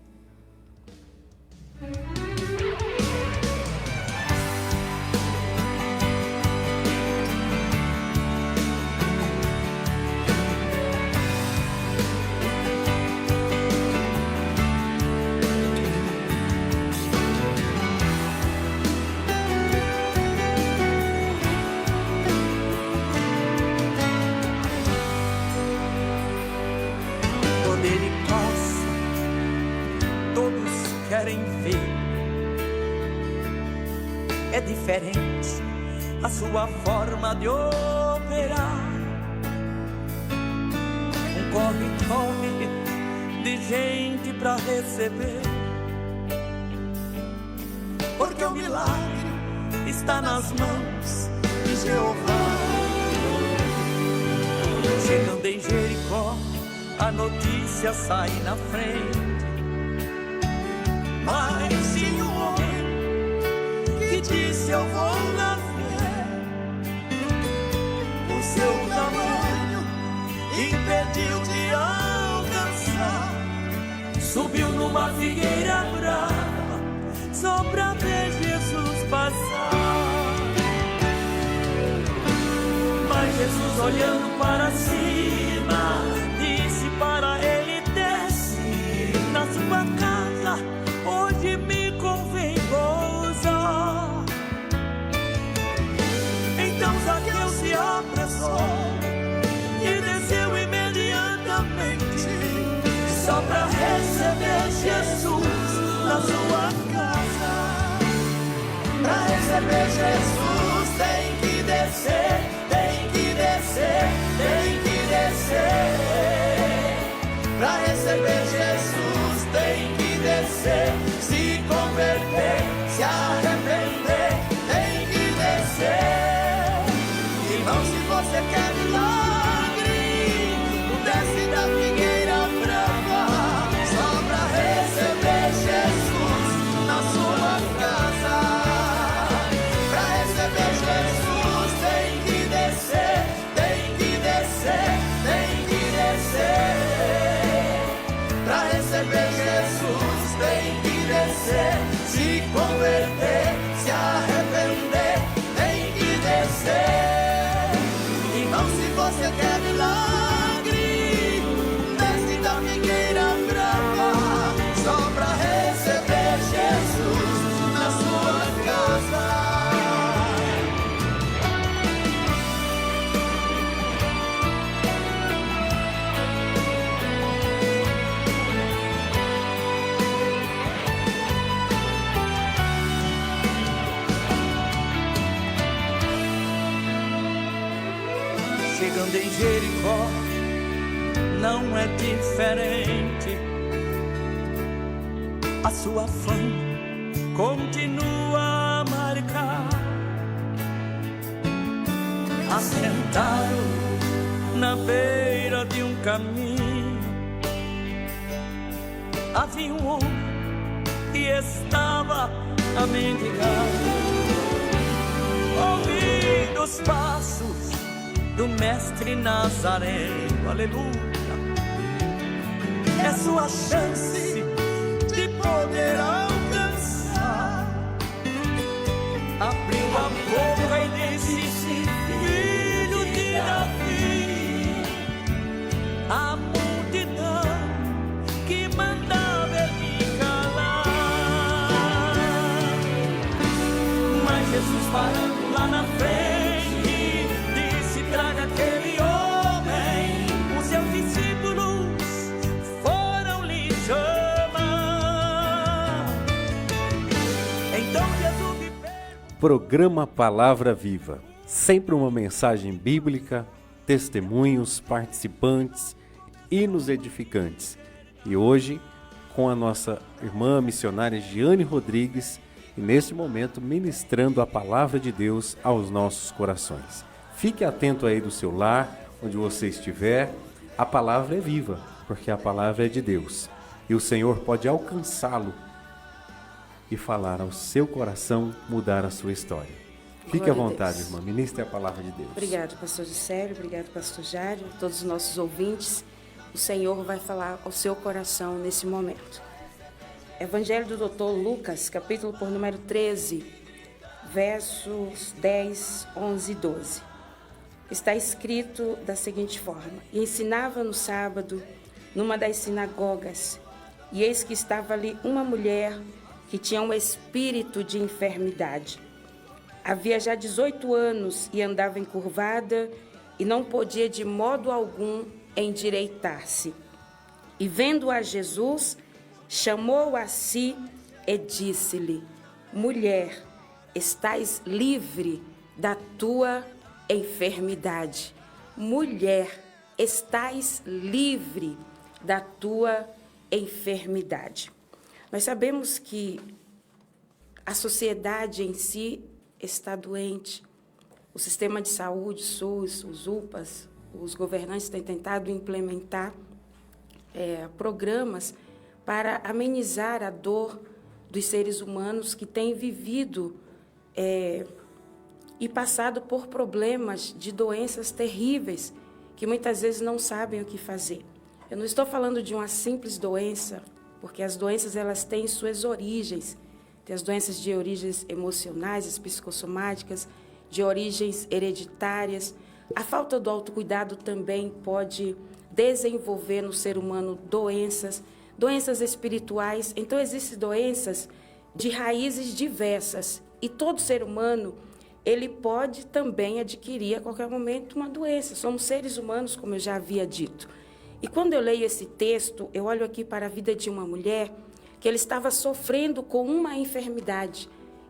Quando ele passa, todos querem ver. É diferente a sua forma de operar. Um corre-corre de gente pra receber. Porque o milagre está nas mãos de Jeová. Chegando em Jericó, a notícia sai na frente. Mas tinha um homem que disse: eu vou na fé. O seu tamanho impediu de alcançar. Subiu numa figueira brava só pra ver Jesus passar. Mas Jesus, olhando para cima, disse para ele: desce na sua casa, onde me convém pousar. Então Zaqueu se apressou e desceu imediatamente, só para receber Jesus na sua casa. Pra receber Jesus tem que descer, tem que descer, tem que descer. Pra receber Jesus tem que descer, se converter, se arrepender, tem que descer. Irmão, se você quer milagre, não desce da figueira brava, só pra receber Jesus na sua casa. Pra receber Jesus tem que descer, tem que descer, tem que descer. Pra receber Jesus tem que descer, se converter, se arrepender, tem que descer. Irmão, se você quer milagre, desce da figueira brava, só pra receber Jesus na sua casa. Chegando em Jericó, não é diferente. A sua fama continua a marcar. Assentaram na beira de um caminho, havia um homem que estava a mendigar. Ouvindo os passos do mestre Nazareno, aleluia, é sua chance de poder alcançar. Abriu a boca e disse: filho de Davi. A multidão que mandava ele calar, mas Jesus parando lá na frente disse: traga aquele homem. Os seus discípulos foram lhe chamar. Então Jesus lhe perguntou. Programa Palavra Viva. Sempre uma mensagem bíblica, testemunhos, participantes, hinos edificantes. E hoje, com a nossa irmã missionária Giane Rodrigues, e neste momento ministrando a palavra de Deus aos nossos corações. Fique atento aí do seu lar, onde você estiver. A palavra é viva, porque a palavra é de Deus. E o Senhor pode alcançá-lo e falar ao seu coração, mudar a sua história. Fique à vontade, irmã. Ministre a palavra de Deus. Obrigado, pastor Juscelio. Obrigado, pastor Jário. A todos os nossos ouvintes. O Senhor vai falar ao seu coração nesse momento. Evangelho do Dr. Lucas, capítulo por número 13, versos 10, 11 e 12. Está escrito da seguinte forma: e ensinava no sábado, numa das sinagogas, e eis que estava ali uma mulher que tinha um espírito de enfermidade. Havia já 18 anos e andava encurvada e não podia de modo algum endireitar-se. E vendo a Jesus, chamou a si e disse-lhe: mulher, estás livre da tua enfermidade. Mulher, estás livre da tua enfermidade. Nós sabemos que a sociedade em si está doente. O sistema de saúde, SUS, os UPAs, os governantes têm tentado implementar programas para amenizar a dor dos seres humanos que têm vivido e passado por problemas de doenças terríveis que muitas vezes não sabem o que fazer. Eu não estou falando de uma simples doença, porque as doenças elas têm suas origens. Tem as doenças de origens emocionais, as psicossomáticas, de origens hereditárias. A falta do autocuidado também pode desenvolver no ser humano doenças espirituais. Então, existem doenças de raízes diversas. E todo ser humano, ele pode também adquirir a qualquer momento uma doença. Somos seres humanos, como eu já havia dito. E quando eu leio esse texto, eu olho aqui para a vida de uma mulher que ela estava sofrendo com uma enfermidade.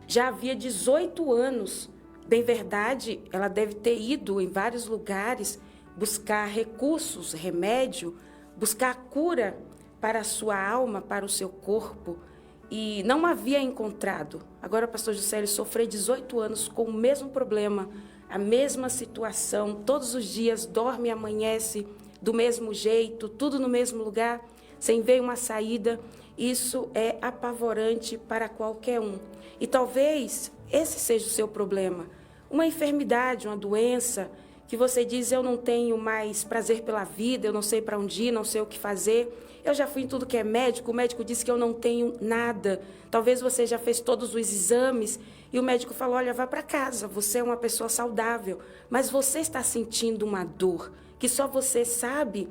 já havia 18 anos. Bem verdade, ela deve ter ido em vários lugares buscar recursos, remédio, buscar cura para a sua alma, para o seu corpo, e não havia encontrado. Agora, pastor Juscelio, sofreu 18 anos com o mesmo problema, a mesma situação, todos os dias dorme e amanhece do mesmo jeito, tudo no mesmo lugar, sem ver uma saída. Isso é apavorante para qualquer um. E talvez esse seja o seu problema, uma enfermidade, uma doença, que você diz, eu não tenho mais prazer pela vida, eu não sei para onde ir, não sei o que fazer. Eu já fui em tudo que é médico, o médico disse que eu não tenho nada. Talvez você já fez todos os exames e o médico falou, olha, vá para casa, você é uma pessoa saudável, mas você está sentindo uma dor que só você sabe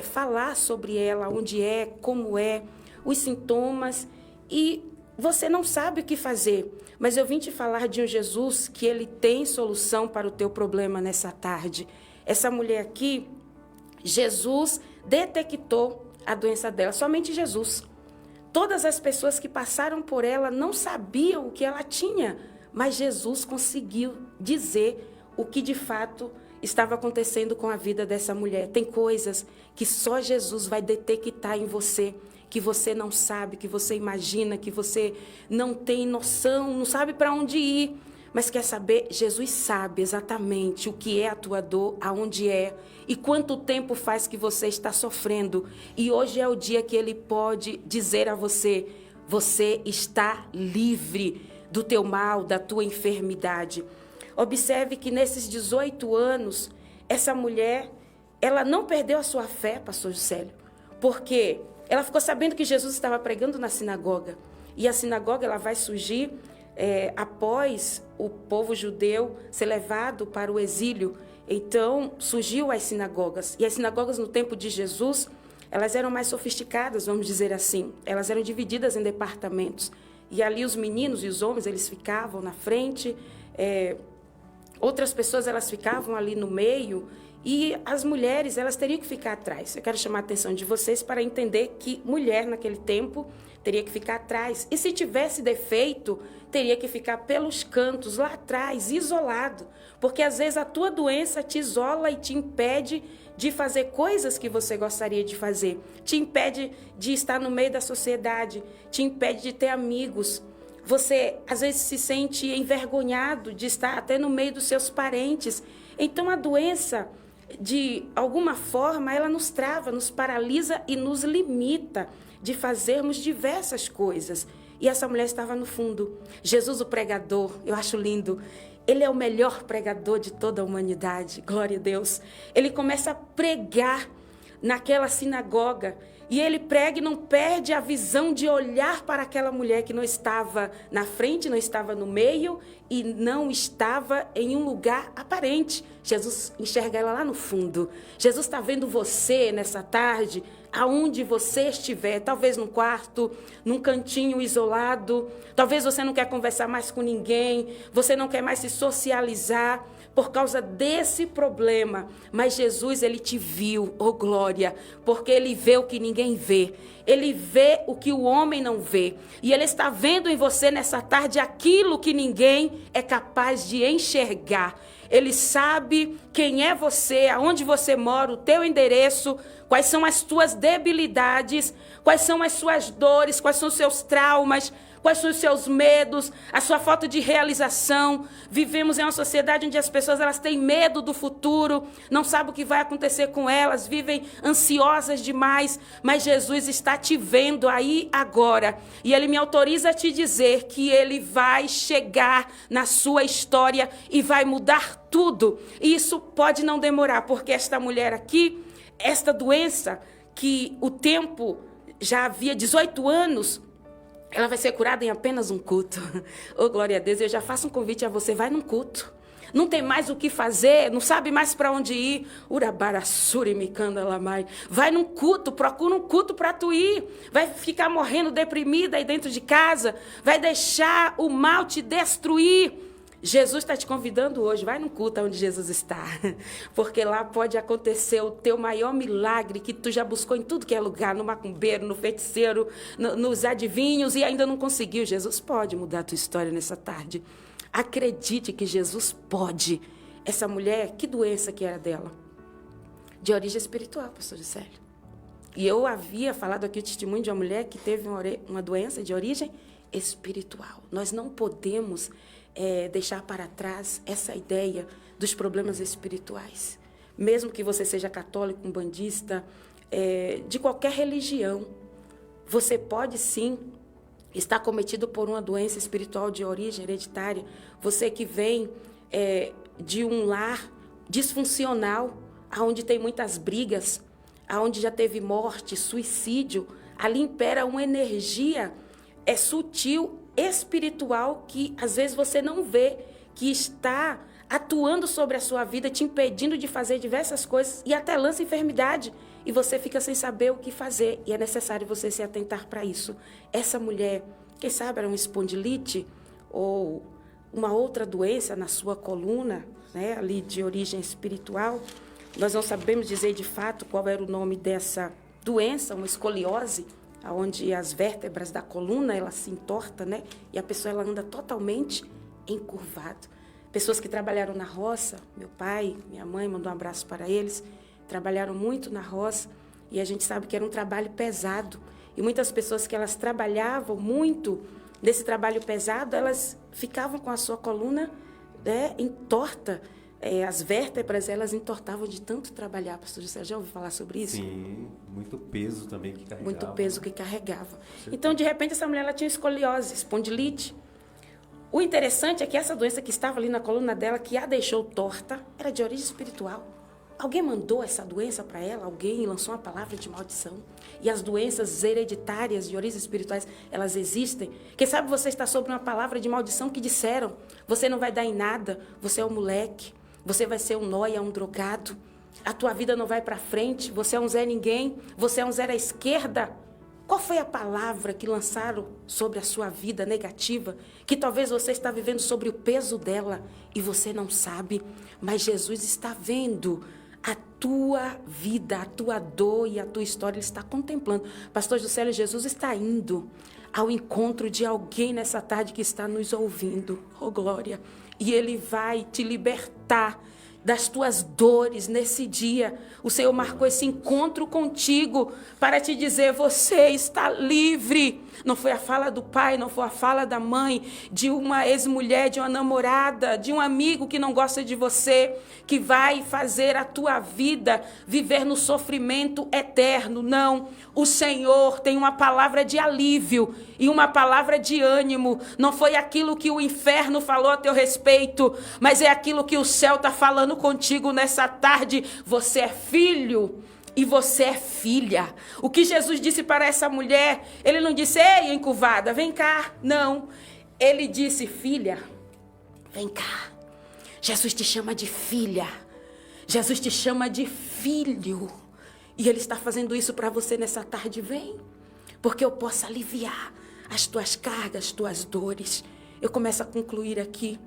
falar sobre ela, onde é, como é, os sintomas, e você não sabe o que fazer. Mas eu vim te falar de um Jesus que ele tem solução para o teu problema nessa tarde. Essa mulher aqui, Jesus detectou a doença dela, somente Jesus. Todas as pessoas que passaram por ela não sabiam o que ela tinha, mas Jesus conseguiu dizer o que de fato estava acontecendo com a vida dessa mulher. Tem coisas que só Jesus vai detectar em você, que você não sabe, que você imagina, que você não tem noção, não sabe para onde ir. Mas quer saber? Jesus sabe exatamente o que é a tua dor, aonde é e quanto tempo faz que você está sofrendo. E hoje é o dia que Ele pode dizer a você, você está livre do teu mal, da tua enfermidade. Observe que nesses 18 anos, essa mulher, ela não perdeu a sua fé, pastor Juscelio, porque ela ficou sabendo que Jesus estava pregando na sinagoga. E a sinagoga ela vai surgir após o povo judeu ser levado para o exílio. Então, surgiu as sinagogas. E as sinagogas no tempo de Jesus, elas eram mais sofisticadas, vamos dizer assim. Elas eram divididas em departamentos. E ali os meninos e os homens, eles ficavam na frente. Outras pessoas, elas ficavam ali no meio. E as mulheres, elas teriam que ficar atrás. Eu quero chamar a atenção de vocês para entender que mulher, naquele tempo, teria que ficar atrás. E se tivesse defeito, teria que ficar pelos cantos, lá atrás, isolado. Porque às vezes a tua doença te isola e te impede de fazer coisas que você gostaria de fazer. Te impede de estar no meio da sociedade, te impede de ter amigos. Você, às vezes, se sente envergonhado de estar até no meio dos seus parentes. Então, a doença, de alguma forma, ela nos trava, nos paralisa e nos limita de fazermos diversas coisas. E essa mulher estava no fundo. Jesus, o pregador, eu acho lindo. Ele é o melhor pregador de toda a humanidade. Glória a Deus. Ele começa a pregar naquela sinagoga. E ele prega e não perde a visão de olhar para aquela mulher que não estava na frente, não estava no meio e não estava em um lugar aparente. Jesus enxerga ela lá no fundo. Jesus está vendo você nessa tarde, aonde você estiver, talvez num quarto, num cantinho isolado, talvez você não quer conversar mais com ninguém, você não quer mais se socializar por causa desse problema, mas Jesus, ele te viu, oh glória, porque ele vê o que ninguém vê, ele vê o que o homem não vê, e ele está vendo em você nessa tarde aquilo que ninguém é capaz de enxergar. Ele sabe quem é você, aonde você mora, o teu endereço, quais são as tuas debilidades, quais são as suas dores, quais são os seus traumas, quais são os seus medos, a sua falta de realização. Vivemos em uma sociedade onde as pessoas elas têm medo do futuro, não sabem o que vai acontecer com elas, vivem ansiosas demais, mas Jesus está te vendo aí agora. E Ele me autoriza a te dizer que Ele vai chegar na sua história e vai mudar tudo. E isso pode não demorar, porque esta mulher aqui, esta doença, que o tempo já havia 18 anos, ela vai ser curada em apenas um culto. Oh, glória a Deus, eu já faço um convite a você, vai num culto. Não tem mais o que fazer, não sabe mais para onde ir. Urabarassuri micanda lamai. Vai num culto, procura um culto para tu ir. Vai ficar morrendo deprimida aí dentro de casa. Vai deixar o mal te destruir. Jesus está te convidando hoje, vai no culto onde Jesus está, porque lá pode acontecer o teu maior milagre que tu já buscou em tudo que é lugar, no macumbeiro, no feiticeiro, nos adivinhos e ainda não conseguiu. Jesus pode mudar a tua história nessa tarde. Acredite que Jesus pode. Essa mulher, que doença que era dela? De origem espiritual, pastor Juscelio. E eu havia falado aqui o testemunho de uma mulher que teve uma doença de origem espiritual. Nós não podemos deixar para trás essa ideia dos problemas espirituais. Mesmo que você seja católico, umbandista, de qualquer religião, você pode sim estar cometido por uma doença espiritual de origem hereditária. Você que vem de um lar disfuncional, onde tem muitas brigas, onde já teve morte, suicídio, ali impera uma energia sutil, espiritual, que às vezes você não vê, que está atuando sobre a sua vida, te impedindo de fazer diversas coisas e até lança enfermidade. E você fica sem saber o que fazer. E é necessário você se atentar para isso. Essa mulher, quem sabe era uma espondilite ou uma outra doença na sua coluna, né, ali de origem espiritual. Nós não sabemos dizer de fato qual era o nome dessa doença, uma escoliose, onde as vértebras da coluna ela se entorta, né? E a pessoa ela anda totalmente encurvada. Pessoas que trabalharam na roça, meu pai, minha mãe, mandou um abraço para eles, trabalharam muito na roça e a gente sabe que era um trabalho pesado. E muitas pessoas que elas trabalhavam muito nesse trabalho pesado, elas ficavam com a sua coluna entorta. As vértebras, elas entortavam de tanto trabalhar. Pastor José, já ouviu falar sobre isso? Sim, muito peso também que carregava. Muito peso que carregava. Então, de repente, essa mulher ela tinha escoliose, espondilite. O interessante é que essa doença que estava ali na coluna dela, que a deixou torta, era de origem espiritual. Alguém mandou essa doença para ela, alguém lançou uma palavra de maldição. E as doenças hereditárias de origens espirituais, elas existem. Quem sabe você está sob uma palavra de maldição que disseram, você não vai dar em nada, você é um moleque. Você vai ser um nóia, um drogado. A tua vida não vai para frente. Você é um Zé Ninguém. Você é um zero à esquerda. Qual foi a palavra que lançaram sobre a sua vida negativa? Que talvez você está vivendo sobre o peso dela e você não sabe. Mas Jesus está vendo a tua vida, a tua dor e a tua história. Ele está contemplando. Pastor Juscelio, Jesus está indo ao encontro de alguém nessa tarde que está nos ouvindo. Oh, glória! E Ele vai te libertar das tuas dores nesse dia. O Senhor marcou esse encontro contigo para te dizer, você está livre. Não foi a fala do pai, não foi a fala da mãe, de uma ex-mulher, de uma namorada, de um amigo que não gosta de você, que vai fazer a tua vida viver no sofrimento eterno. Não, o Senhor tem uma palavra de alívio e uma palavra de ânimo. Não foi aquilo que o inferno falou a teu respeito, mas é aquilo que o céu está falando contigo nessa tarde. Você é filho e você é filha. O que Jesus disse para essa mulher, Ele não disse, ei, encurvada, vem cá. Não, Ele disse, filha, vem cá. Jesus te chama de filha. Jesus te chama de filho. E Ele está fazendo isso para você nessa tarde. Vem, porque eu posso aliviar as tuas cargas, as tuas dores. Eu começo a concluir aqui.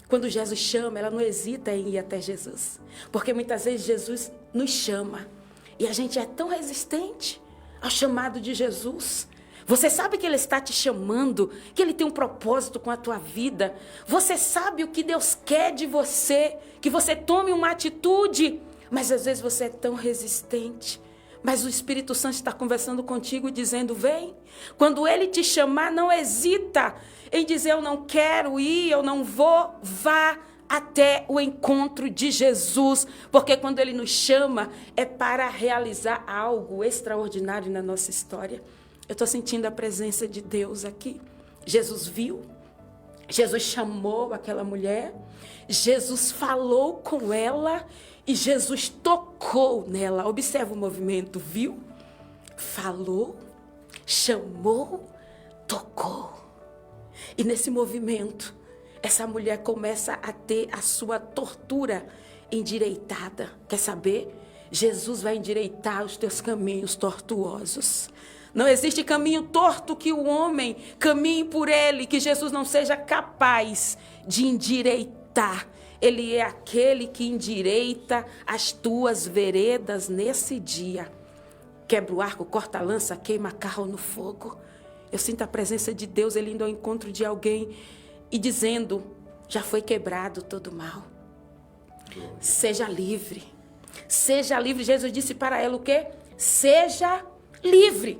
Quando Jesus chama, ela não hesita em ir até Jesus. Porque muitas vezes Jesus nos chama. E a gente é tão resistente ao chamado de Jesus. Você sabe que Ele está te chamando, que Ele tem um propósito com a tua vida. Você sabe o que Deus quer de você, que você tome uma atitude. Mas às vezes você é tão resistente. Mas o Espírito Santo está conversando contigo e dizendo, vem. Quando Ele te chamar, não hesita em dizer, eu não quero ir, eu não vou, vá até o encontro de Jesus, porque quando Ele nos chama é para realizar algo extraordinário na nossa história. Eu estou sentindo a presença de Deus aqui. Jesus viu, Jesus chamou aquela mulher, Jesus falou com ela e Jesus tocou nela. Observa o movimento, viu? Falou, chamou, tocou. E nesse movimento, essa mulher começa a ter a sua tortura endireitada. Quer saber? Jesus vai endireitar os teus caminhos tortuosos. Não existe caminho torto que o homem caminhe por ele, que Jesus não seja capaz de endireitar. Ele é aquele que endireita as tuas veredas nesse dia. Quebra o arco, corta a lança, queima carro no fogo. Eu sinto a presença de Deus, ele indo ao encontro de alguém e dizendo, já foi quebrado todo mal. Seja livre. Seja livre. Jesus disse para ela o quê? Seja livre.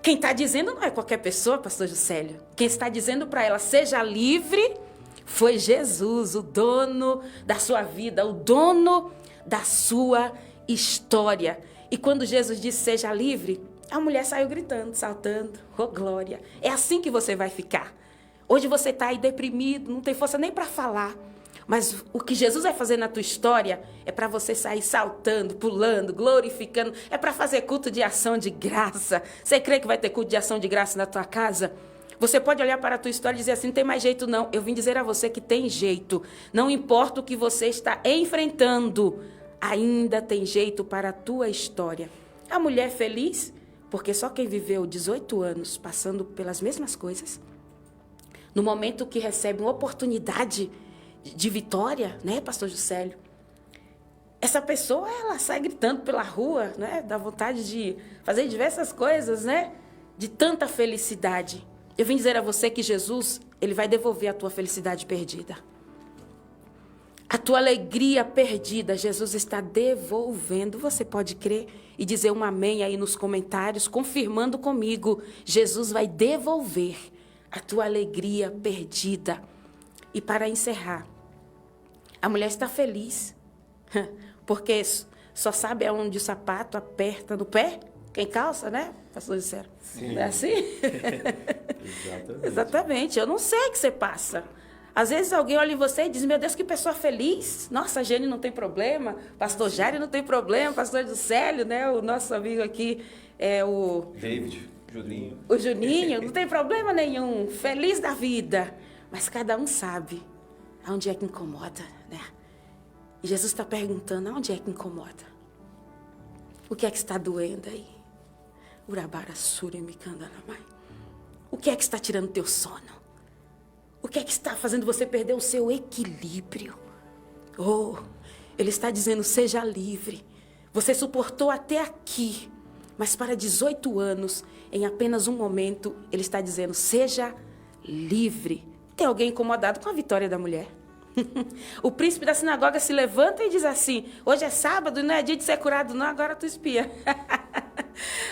Quem está dizendo não é qualquer pessoa, pastor Juscelio. Quem está dizendo para ela, seja livre, foi Jesus, o dono da sua vida, o dono da sua história. E quando Jesus disse, seja livre, a mulher saiu gritando, saltando, oh glória. É assim que você vai ficar. Hoje você está aí deprimido, não tem força nem para falar. Mas o que Jesus vai fazer na tua história é para você sair saltando, pulando, glorificando. É para fazer culto de ação de graça. Você crê que vai ter culto de ação de graça na tua casa? Você pode olhar para a tua história e dizer assim, não tem mais jeito não. Eu vim dizer a você que tem jeito. Não importa o que você está enfrentando, ainda tem jeito para a tua história. A mulher feliz, porque só quem viveu 18 anos passando pelas mesmas coisas, no momento que recebe uma oportunidade de vitória, né, pastor Juscelio? Essa pessoa, ela sai gritando pela rua, né? Dá vontade de fazer diversas coisas, né? De tanta felicidade. Eu vim dizer a você que Jesus, ele vai devolver a tua felicidade perdida. A tua alegria perdida, Jesus está devolvendo. Você pode crer e dizer um amém aí nos comentários, confirmando comigo. Jesus vai devolver a tua alegria perdida. E para encerrar, a mulher está feliz, porque só sabe aonde o sapato aperta no pé. Quem calça, né? Pastor disseram. Sim. Não é assim? Exatamente. Exatamente. Eu não sei o que você passa. Às vezes alguém olha em você e diz, meu Deus, que pessoa feliz. Nossa, a Gene não tem problema. Pastor Jário não tem problema. Pastor Juscelio, né? O nosso amigo aqui é o... David, Juninho. O Juninho, não tem problema nenhum. Feliz da vida. Mas cada um sabe aonde é que incomoda, né? E Jesus está perguntando, aonde é que incomoda? O que é que está doendo aí? Urabara sura me candanamai. O que é que está tirando teu sono? O que é que está fazendo você perder o seu equilíbrio? Oh, ele está dizendo, seja livre. Você suportou até aqui, mas para 18 anos, em apenas um momento, ele está dizendo, seja livre. Tem alguém incomodado com a vitória da mulher? O príncipe da sinagoga se levanta e diz assim, hoje é sábado, não é dia de ser curado não, agora tu espia.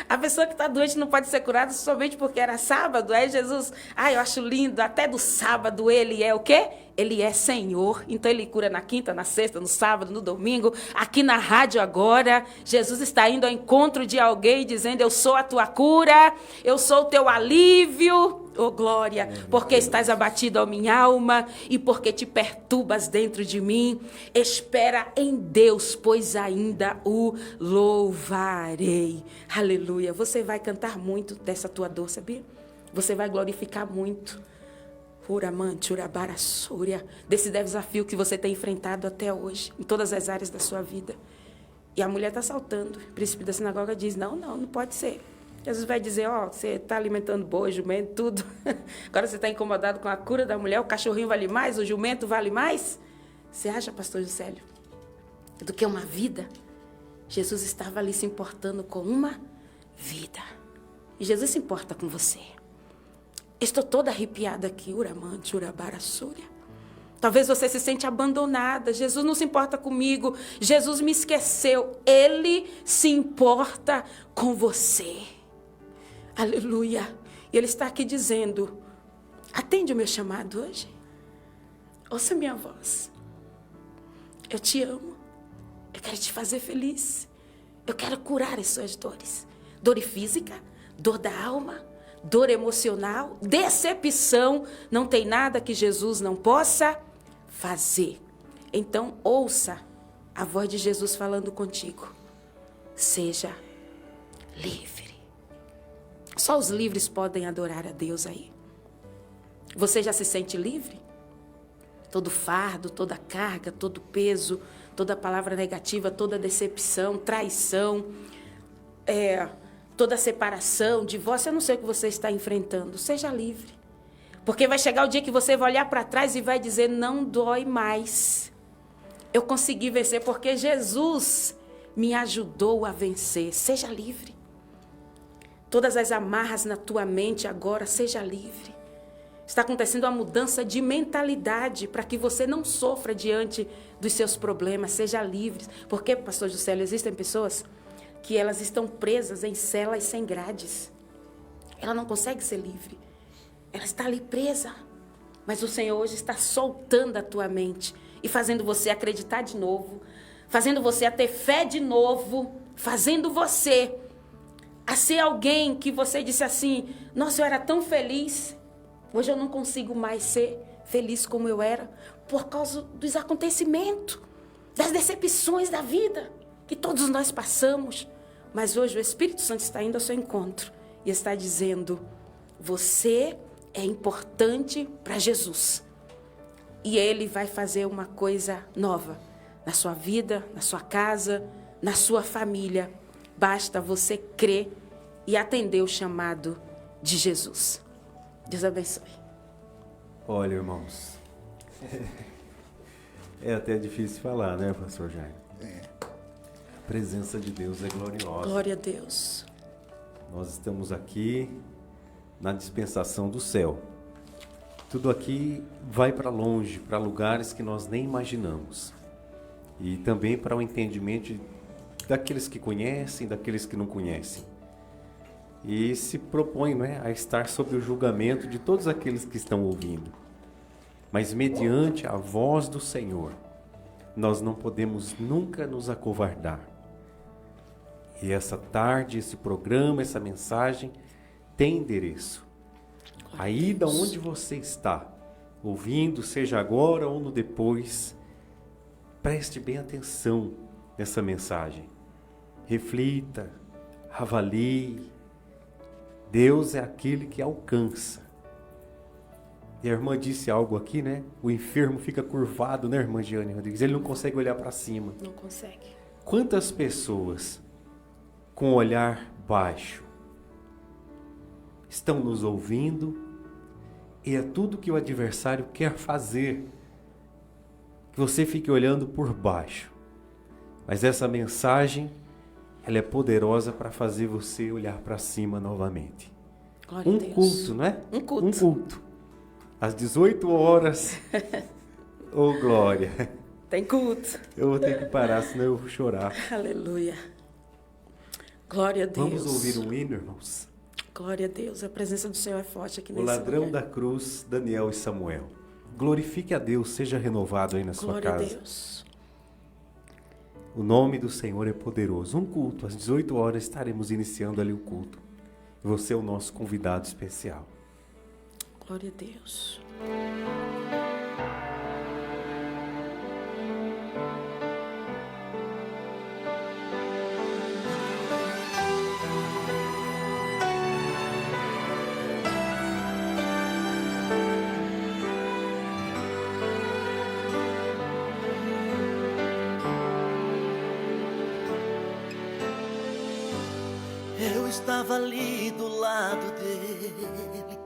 A pessoa que está doente não pode ser curada somente porque era sábado. Aí Jesus, eu acho lindo, até do sábado ele é o quê? Ele é Senhor, então ele cura na quinta, na sexta, no sábado, no domingo. Aqui na rádio agora, Jesus está indo ao encontro de alguém dizendo, eu sou a tua cura, eu sou o teu alívio. Oh glória, porque estás abatido, ó minha alma, e porque te perturbas dentro de mim. Espera em Deus, pois ainda o louvarei. Aleluia. Você vai cantar muito dessa tua dor, sabia? Você vai glorificar muito. Uramante, urabarassúria, desse desafio que você tem enfrentado até hoje, em todas as áreas da sua vida. E a mulher está saltando. O príncipe da sinagoga diz, não pode ser. Jesus vai dizer, você está alimentando boi, jumento, tudo. Agora você está incomodado com a cura da mulher, o cachorrinho vale mais, o jumento vale mais? Você acha, pastor Juscelio, do que uma vida? Jesus estava ali se importando com uma vida. E Jesus se importa com você. Estou toda arrepiada aqui, uramante, urabarassúria. Talvez você se sente abandonada. Jesus não se importa comigo. Jesus me esqueceu. Ele se importa com você. Aleluia. E Ele está aqui dizendo, atende o meu chamado hoje. Ouça minha voz. Eu te amo. Eu quero te fazer feliz. Eu quero curar as suas dores. Dor física, dor da alma, dor emocional, decepção. Não tem nada que Jesus não possa fazer. Então, ouça a voz de Jesus falando contigo. Seja livre. Só os livres podem adorar a Deus aí. Você já se sente livre? Todo fardo, toda carga, todo peso, toda palavra negativa, toda decepção, traição, toda separação, divórcio, eu não sei o que você está enfrentando. Seja livre. Porque vai chegar o dia que você vai olhar para trás e vai dizer, não dói mais. Eu consegui vencer porque Jesus me ajudou a vencer. Seja livre. Todas as amarras na tua mente agora, seja livre. Está acontecendo uma mudança de mentalidade para que você não sofra diante dos seus problemas. Seja livre. Porque, pastor Juscelio, existem pessoas que elas estão presas em celas sem grades. Ela não consegue ser livre. Ela está ali presa. Mas o Senhor hoje está soltando a tua mente e fazendo você acreditar de novo, fazendo você a ter fé de novo, fazendo você a ser alguém que você disse assim, nossa, eu era tão feliz, hoje eu não consigo mais ser feliz como eu era, por causa dos acontecimentos, das decepções da vida, que todos nós passamos. Mas hoje o Espírito Santo está indo ao seu encontro e está dizendo, você é importante para Jesus. E Ele vai fazer uma coisa nova na sua vida, na sua casa, na sua família. Basta você crer e atender o chamado de Jesus. Deus abençoe. Olha, irmãos, é até difícil falar, né, pastor Jair? A presença de Deus é gloriosa. Glória a Deus. Nós estamos aqui na dispensação do céu. Tudo aqui vai para longe, para lugares que nós nem imaginamos. E também para o entendimento daqueles que conhecem, daqueles que não conhecem. E se propõe, né, a estar sob o julgamento de todos aqueles que estão ouvindo. Mas mediante a voz do Senhor, nós não podemos nunca nos acovardar. E essa tarde, esse programa, essa mensagem tem endereço. Aí da onde você está ouvindo, seja agora ou no depois, preste bem atenção nessa mensagem. Reflita, avalie. Deus é aquele que alcança. E a irmã disse algo aqui, né? O enfermo fica curvado, né, irmã Giane Rodrigues? Ele não consegue olhar para cima. Não consegue. Quantas pessoas com olhar baixo estão nos ouvindo e é tudo que o adversário quer fazer, que você fique olhando por baixo. Mas essa mensagem, ela é poderosa para fazer você olhar para cima novamente. Glória a Deus. Culto, não é? Um culto. Um culto. Às 18 horas. Ô, glória. Tem culto. Eu vou ter que parar, senão eu vou chorar. Aleluia. Glória a Deus. Vamos ouvir um hino, irmãos? Glória a Deus. A presença do Senhor é forte aqui O nesse ladrão lugar. da cruz, Daniel e Samuel. Glorifique a Deus, seja renovado aí na sua Glória casa. a Deus. O nome do Senhor é poderoso. Um culto, às 18 horas estaremos iniciando ali o culto. E você é o nosso convidado especial. Glória a Deus. Eu estava ali do lado dele.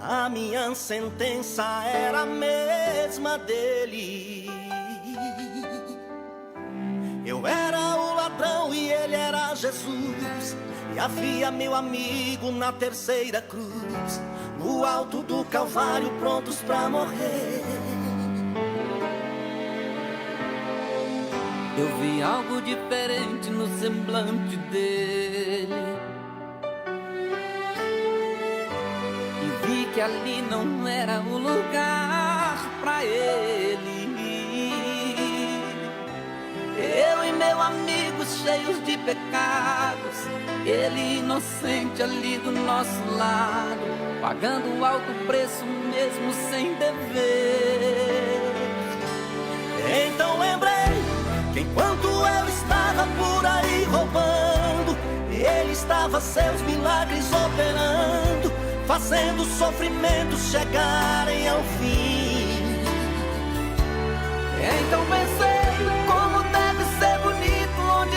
A minha sentença era a mesma dele. Eu era o ladrão e ele era Jesus. E havia meu amigo na terceira cruz, no alto do Calvário, prontos pra morrer. Eu vi algo diferente no semblante dele e vi que ali não era o lugar pra ele. Eu e meu amigo cheios de pecados, ele inocente ali do nosso lado, pagando alto preço mesmo sem dever. Então lembrei que enquanto eu estava por aí roubando, ele estava seus milagres operando, fazendo sofrimentos chegarem ao fim. Então pensei, como deve ser bonito onde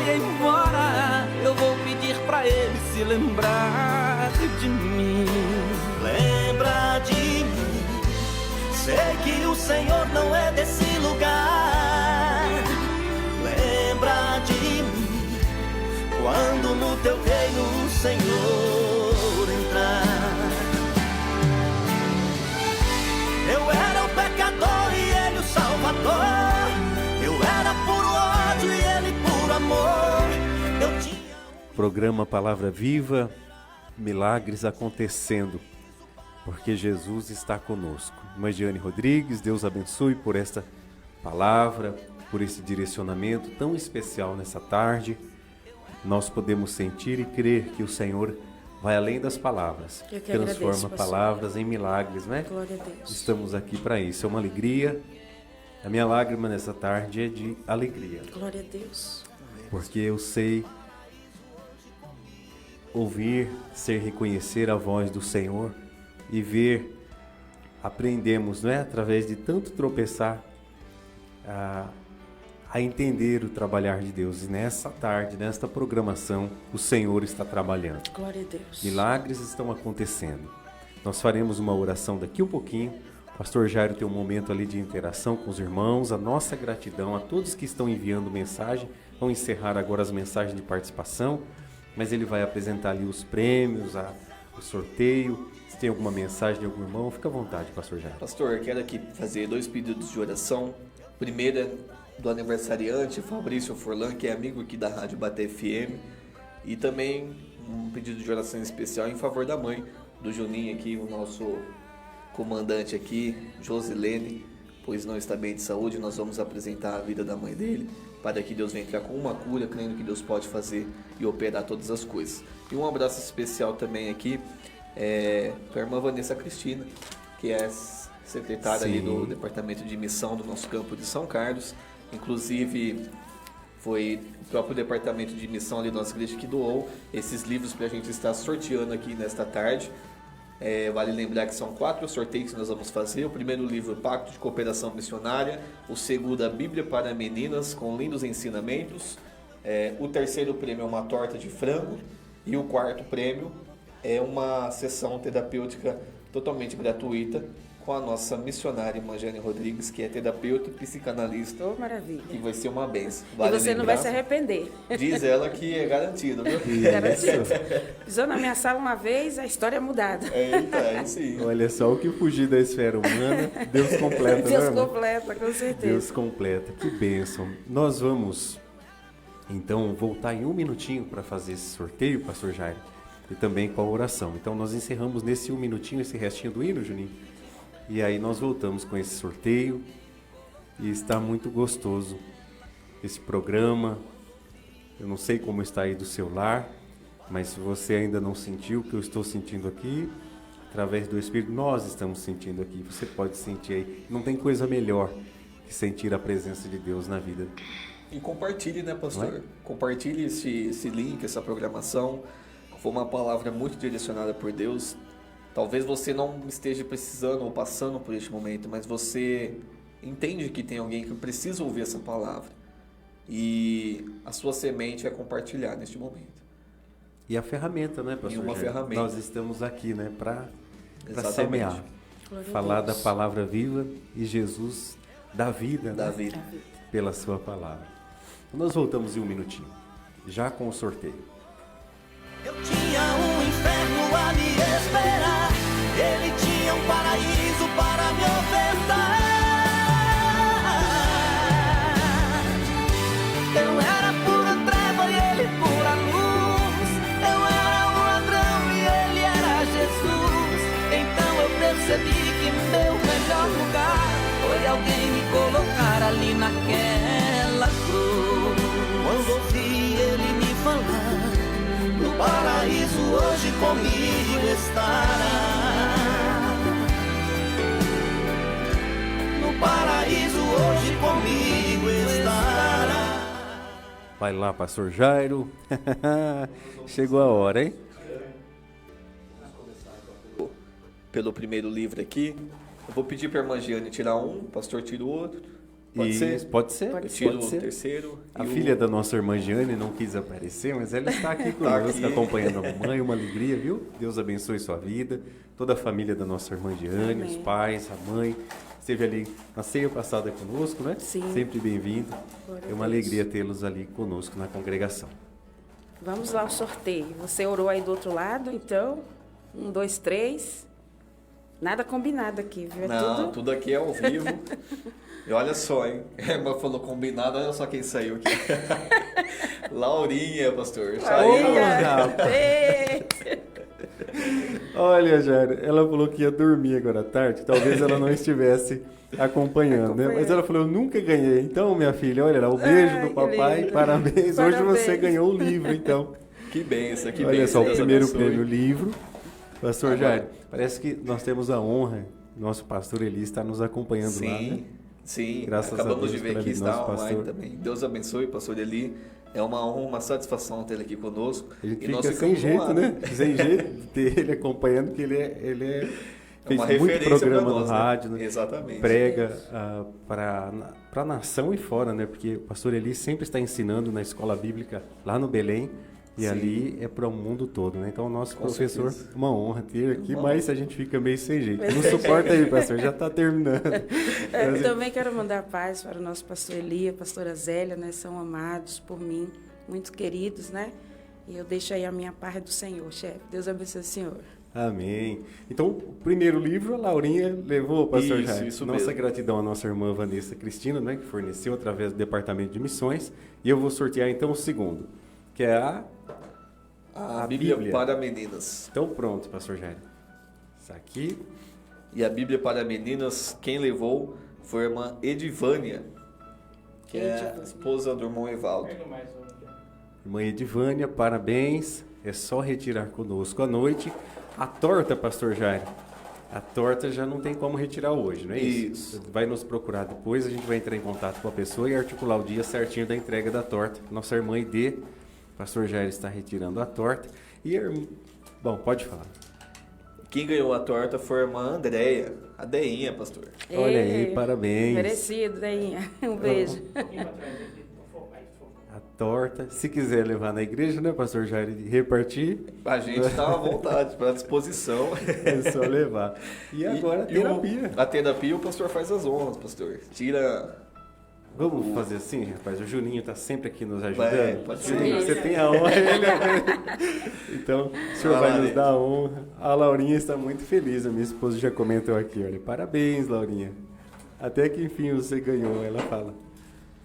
vai embora, eu vou pedir pra ele se lembrar de mim. Lembra de mim, sei que o Senhor não é desse lugar. Lembra de mim, quando no teu reino o Senhor entrar. Eu era o pecador e ele o salvador. Eu era puro ódio e ele puro amor. Eu tinha Programa Palavra Viva, milagres acontecendo, porque Jesus está conosco. Irmã Giane Rodrigues, Deus abençoe por esta palavra, por esse direcionamento tão especial nessa tarde. Nós podemos sentir e crer que o Senhor vai além das palavras, Eu que transforma agradeço, pastor. palavras em milagres, né? Glória a Deus. Estamos aqui para isso, é uma alegria. A minha lágrima nessa tarde é de alegria, Glória a Deus. porque eu sei ouvir, ser reconhecer a voz do Senhor e ver, aprendemos, não é? Através de tanto tropeçar, a entender o trabalhar de Deus. E nessa tarde, nesta programação, o Senhor está trabalhando. Glória a Deus. Milagres estão acontecendo. Nós faremos uma oração daqui um pouquinho. O pastor Jairo tem um momento ali de interação com os irmãos. A nossa gratidão a todos que estão enviando mensagem. Vão encerrar agora as mensagens de participação, mas ele vai apresentar ali os prêmios, o sorteio. Se tem alguma mensagem de algum irmão, fica à vontade, pastor Jairo. Pastor, eu quero aqui fazer 2 pedidos de oração. Primeiro é do aniversariante Fabrício Forlan, que é amigo aqui da Rádio Baté FM. E também um pedido de oração especial em favor da mãe do Juninho aqui, o nosso comandante aqui, Josilene, pois não está bem de saúde. Nós vamos apresentar a vida da mãe dele, para que Deus venha entrar com uma cura, crendo que Deus pode fazer e operar todas as coisas. E um abraço especial também aqui para a irmã Vanessa Cristina, que é secretária ali do Departamento de Missão do nosso campo de São Carlos. Inclusive, foi o próprio Departamento de Missão ali da nossa igreja que doou esses livros para a gente estar sorteando aqui nesta tarde. Vale lembrar que são 4 sorteios que nós vamos fazer. O primeiro livro, Pacto de Cooperação Missionária. O segundo, a Bíblia para Meninas, com lindos ensinamentos. O terceiro prêmio é uma torta de frango. E o quarto prêmio é uma sessão terapêutica totalmente gratuita com a nossa missionária, irmã Giane Rodrigues, que é terapeuta e psicanalista. Oh, maravilha. Que vai ser uma benção. E você não vai se arrepender. Diz ela que é garantido, viu? Garantido. Pisou na minha sala uma vez, a história é mudada. Eita, é sim. Olha só, o que fugir da esfera humana, Deus completa, Deus não é, irmão? completa, com certeza. Deus completa, que bênção. Nós vamos, então, voltar em um minutinho para fazer esse sorteio, pastor Jairo, e também com a oração. Então, nós encerramos nesse um minutinho, esse restinho do hino, Juninho, e aí nós voltamos com esse sorteio, e está muito gostoso esse programa. Eu não sei como está aí do seu lar, mas se você ainda não sentiu o que eu estou sentindo aqui, através do Espírito, nós estamos sentindo aqui. Você pode sentir aí. Não tem coisa melhor que sentir a presença de Deus na vida. E compartilhe, né, pastor? Não é? Compartilhe esse link, essa programação. Foi uma palavra muito direcionada por Deus. Talvez você não esteja precisando ou passando por este momento, mas você entende que tem alguém que precisa ouvir essa palavra. E a sua semente é compartilhar neste momento. E a ferramenta, né, pastor? E uma Jair? ferramenta. Nós estamos aqui, né, para Exatamente. semear, Glória a falar da Deus. palavra viva e Jesus dá vida, Da né, vida. pela sua palavra. Nós voltamos em um minutinho, já com o sorteio. Eu tinha um inferno a me esperar, ele tinha um paraíso para me ofertar. Eu era pura treva e ele pura luz. Eu era um ladrão e ele era Jesus. Então eu percebi que meu melhor lugar foi alguém me colocar ali naquela cruz. Quando ouvi ele me falar, no paraíso hoje comigo estará. No paraíso hoje comigo estará. Vai lá, pastor Jairo. Chegou a hora, hein? Pelo primeiro livro aqui. Eu vou pedir para a irmã Giane tirar um, o pastor tira o outro. Pode ser? Pode ser. Eu tiro Pode o ser. terceiro. A e filha da nossa irmã Giane não quis aparecer, mas ela está aqui conosco, aqui. acompanhando a mamãe, uma alegria, viu? Deus abençoe sua vida, toda a família da nossa irmã Giane, Amém. os pais, a mãe. Esteve ali na ceia passada conosco, né? Sim. Sempre bem-vindo. Glória É uma a Deus. alegria tê-los ali conosco na congregação. Vamos lá ao sorteio. Você orou aí do outro lado, então. 1, 2, 3. Nada combinado aqui, viu? É Não, tudo. tudo aqui é ao vivo. E olha só, hein? A irmã falou combinado, olha só quem saiu aqui. Laurinha, pastor. Saiu. Eita! Olha, Jair, ela falou que ia dormir agora à tarde, talvez ela não estivesse acompanhando, né? Mas ela falou, eu nunca ganhei. Então, minha filha, olha lá, o beijo Ai, do que papai, lindo. parabéns. Hoje você Parabéns. ganhou o livro, então. Que benção, que Olha benção. só, o Deus primeiro abençoe. prêmio, livro. Pastor Agora- Jair, parece que nós temos a honra, nosso pastor Eli está nos acompanhando lá, né? Sim. Graças a Acabamos Deus de ver pela aqui, vida do está nosso online pastor. também. Deus abençoe, pastor Eli. É uma honra, uma satisfação ter ele aqui conosco. A gente E nós fica sem ficamos jeito, honrados. né? Sem jeito de ter ele acompanhando, porque ele fez uma muito referência programa pra no nós, né? rádio, né? Exatamente. Prega para a nação e fora, né? Porque o pastor Eli sempre está ensinando na escola bíblica lá no Belém. E Sim. ali é para o mundo todo, né? Então, o nosso Com professor, certeza. uma honra ter aqui, Uma mas a gente fica meio sem jeito. Não suporta aí, pastor, já está terminando. Eu também quero mandar paz para o nosso pastor Eli, a pastora Zélia, né? São amados por mim, muito queridos, né? E eu deixo aí a minha paz do Senhor, chefe. Deus abençoe o senhor. Amém. Então, o primeiro livro, a Laurinha levou, pastor Isso, Jair. isso Nossa mesmo. gratidão à nossa irmã Vanessa Cristina, né, que forneceu através do Departamento de Missões. E eu vou sortear, então, o segundo, que é A Bíblia para meninas. Então, pronto, pastor Jair. Isso aqui. E a Bíblia para meninas, quem levou foi a irmã Edivânia, que é a Edivânia. esposa do irmão Evaldo. Irmã Edivânia, parabéns. É só retirar conosco à noite. A torta, pastor Jair, a torta já não tem como retirar hoje, não é isso? Isso. Vai nos procurar depois, a gente vai entrar em contato com a pessoa e articular o dia certinho da entrega da torta. Nossa irmã Ide, pastor Jair está retirando a torta. E, bom, pode falar. Quem ganhou a torta foi a irmã Andréia, a Deinha, pastor. Olha aí, Ei, parabéns. Merecido, Deinha. Um beijo. A torta, se quiser levar na igreja, né, pastor Jair, e repartir, A gente está à vontade, para disposição. é só levar. E agora, a terapia. A terapia o pastor faz as honras, pastor. Tira... Vamos fazer assim, rapaz? O Juninho está sempre aqui nos ajudando. Vai, pode ser. Juninho, você tem a honra. Então, o senhor vai nos dar a honra. A Laurinha está muito feliz. A minha esposa já comentou aqui. Olha, parabéns, Laurinha. Até que enfim você ganhou. Ela fala.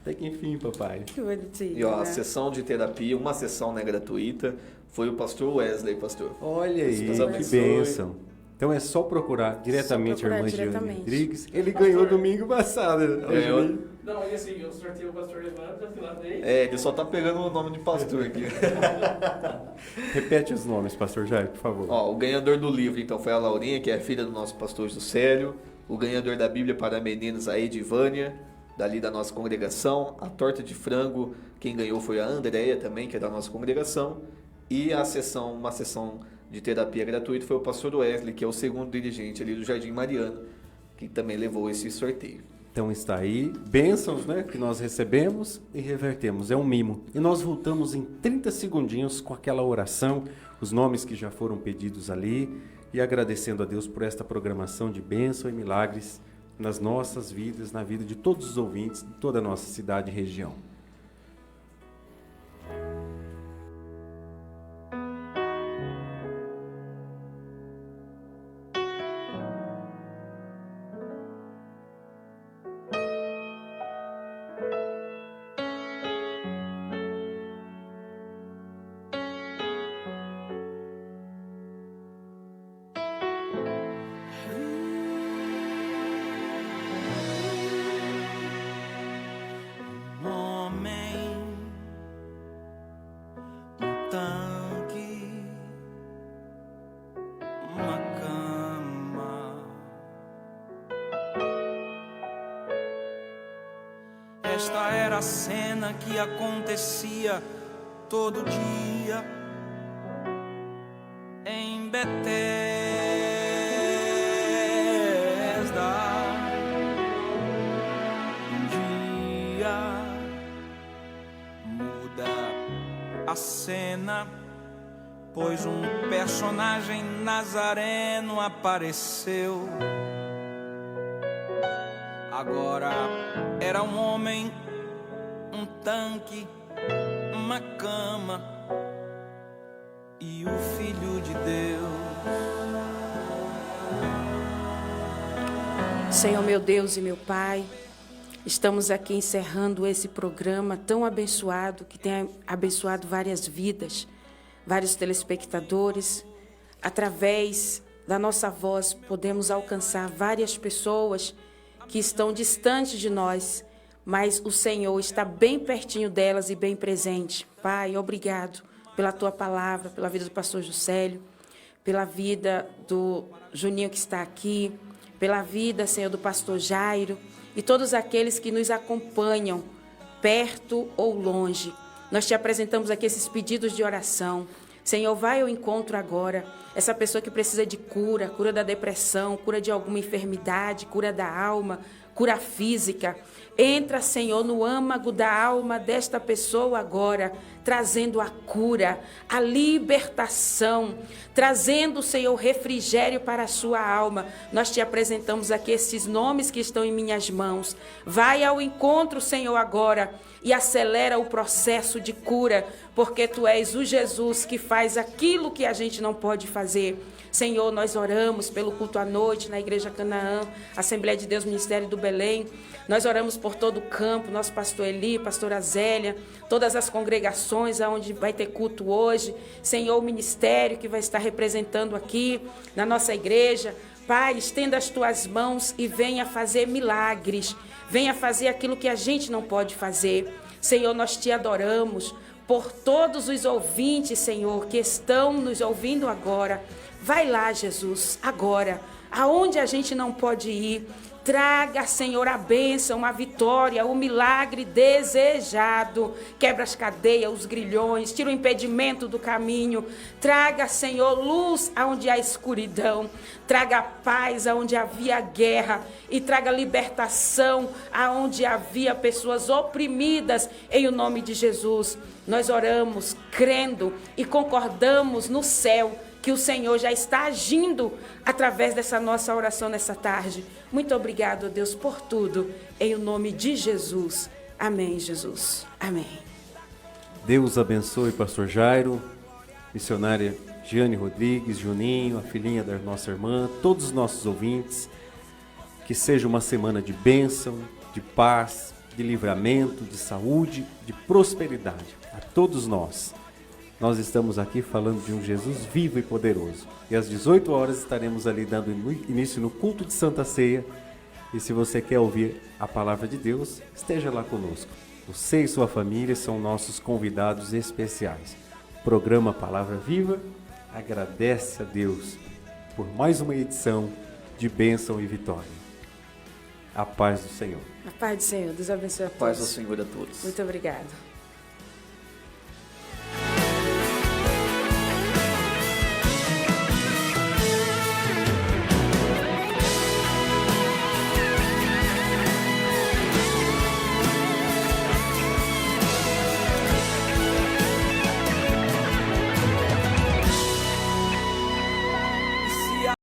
Até que enfim, papai. Que bonitinho. E ó, a né? sessão de terapia, uma sessão né, gratuita, foi o pastor Wesley, pastor. Olha aí, Deus que abençoe. bênção. Então é só procurar diretamente procurar a irmã Giane diretamente. Rodrigues. Ele ganhou domingo passado. Olha, Ganhou. Juninho. Não, e assim, eu sorteio o pastor Evandro, eu fui lá dele. É, ele só tá pegando o nome de pastor aqui. Repete os nomes, pastor Jair, por favor. Ó, o ganhador do livro, então, foi a Laurinha, que é filha do nosso pastor Juscelio. O ganhador da Bíblia para meninas, a Edivânia, dali da nossa congregação. A torta de frango, quem ganhou foi a Andréia também, que é da nossa congregação. E a sessão, uma sessão de terapia gratuita foi o pastor Wesley, que é o segundo dirigente ali do Jardim Mariano, que também levou esse sorteio. Então está aí, bênçãos, né, que nós recebemos e revertemos, é um mimo. E nós voltamos em 30 segundinhos com aquela oração, os nomes que já foram pedidos ali, e agradecendo a Deus por esta programação de bênção e milagres nas nossas vidas, na vida de todos os ouvintes de toda a nossa cidade e região. Homem, tanque, uma cama. Esta era a cena que acontecia todo dia em Betesda. Um dia muda a cena, pois um personagem nazareno apareceu. Agora era um homem, um tanque, uma cama e o Filho de Deus. Senhor meu Deus e meu Pai, estamos aqui encerrando esse programa tão abençoado, que tem abençoado várias vidas, vários telespectadores. Através da nossa voz, podemos alcançar várias pessoas que estão distantes de nós, mas o Senhor está bem pertinho delas e bem presente. Pai, obrigado pela Tua palavra, pela vida do pastor Juscelio, pela vida do Juninho que está aqui, pela vida, Senhor, do pastor Jairo e todos aqueles que nos acompanham, perto ou longe. Nós te apresentamos aqui esses pedidos de oração. Senhor, vai ao encontro agora. Essa pessoa que precisa de cura, cura da depressão, cura de alguma enfermidade, cura da alma, cura física. Entra, Senhor, no âmago da alma desta pessoa agora, trazendo a cura, a libertação, trazendo, Senhor, refrigério para a sua alma. Nós te apresentamos aqui esses nomes que estão em minhas mãos. Vai ao encontro, Senhor, agora e acelera o processo de cura, porque Tu és o Jesus que faz aquilo que a gente não pode fazer. Senhor, nós oramos pelo culto à noite na Igreja Canaã, Assembleia de Deus, Ministério do Belém. Nós oramos por todo o campo, nosso pastor Eli, pastora Zélia, todas as congregações onde vai ter culto hoje. Senhor, o ministério que vai estar representando aqui na nossa igreja. Pai, estenda as Tuas mãos e venha fazer milagres. Venha fazer aquilo que a gente não pode fazer. Senhor, nós Te adoramos por todos os ouvintes, Senhor, que estão nos ouvindo agora. Vai lá, Jesus, agora, aonde a gente não pode ir. Traga, Senhor, a bênção, a vitória, o milagre desejado. Quebra as cadeias, os grilhões, tira o impedimento do caminho. Traga, Senhor, luz aonde há escuridão. Traga paz aonde havia guerra. E traga libertação aonde havia pessoas oprimidas. Em o nome de Jesus, nós oramos, crendo e concordamos no céu que o Senhor já está agindo através dessa nossa oração nessa tarde. Muito obrigado, Deus, por tudo. Em o nome de Jesus. Amém, Jesus. Amém. Deus abençoe pastor Jairo, missionária Giane Rodrigues, Juninho, a filhinha da nossa irmã, todos os nossos ouvintes. Que seja uma semana de bênção, de paz, de livramento, de saúde, de prosperidade a todos nós. Nós estamos aqui falando de um Jesus vivo e poderoso. E às 18 horas estaremos ali dando início no culto de Santa Ceia. E se você quer ouvir a palavra de Deus, esteja lá conosco. Você e sua família são nossos convidados especiais. O programa Palavra Viva agradece a Deus por mais uma edição de bênção e vitória. A paz do Senhor. A paz do Senhor. Deus abençoe a todos. Paz do Senhor a todos. Muito obrigada.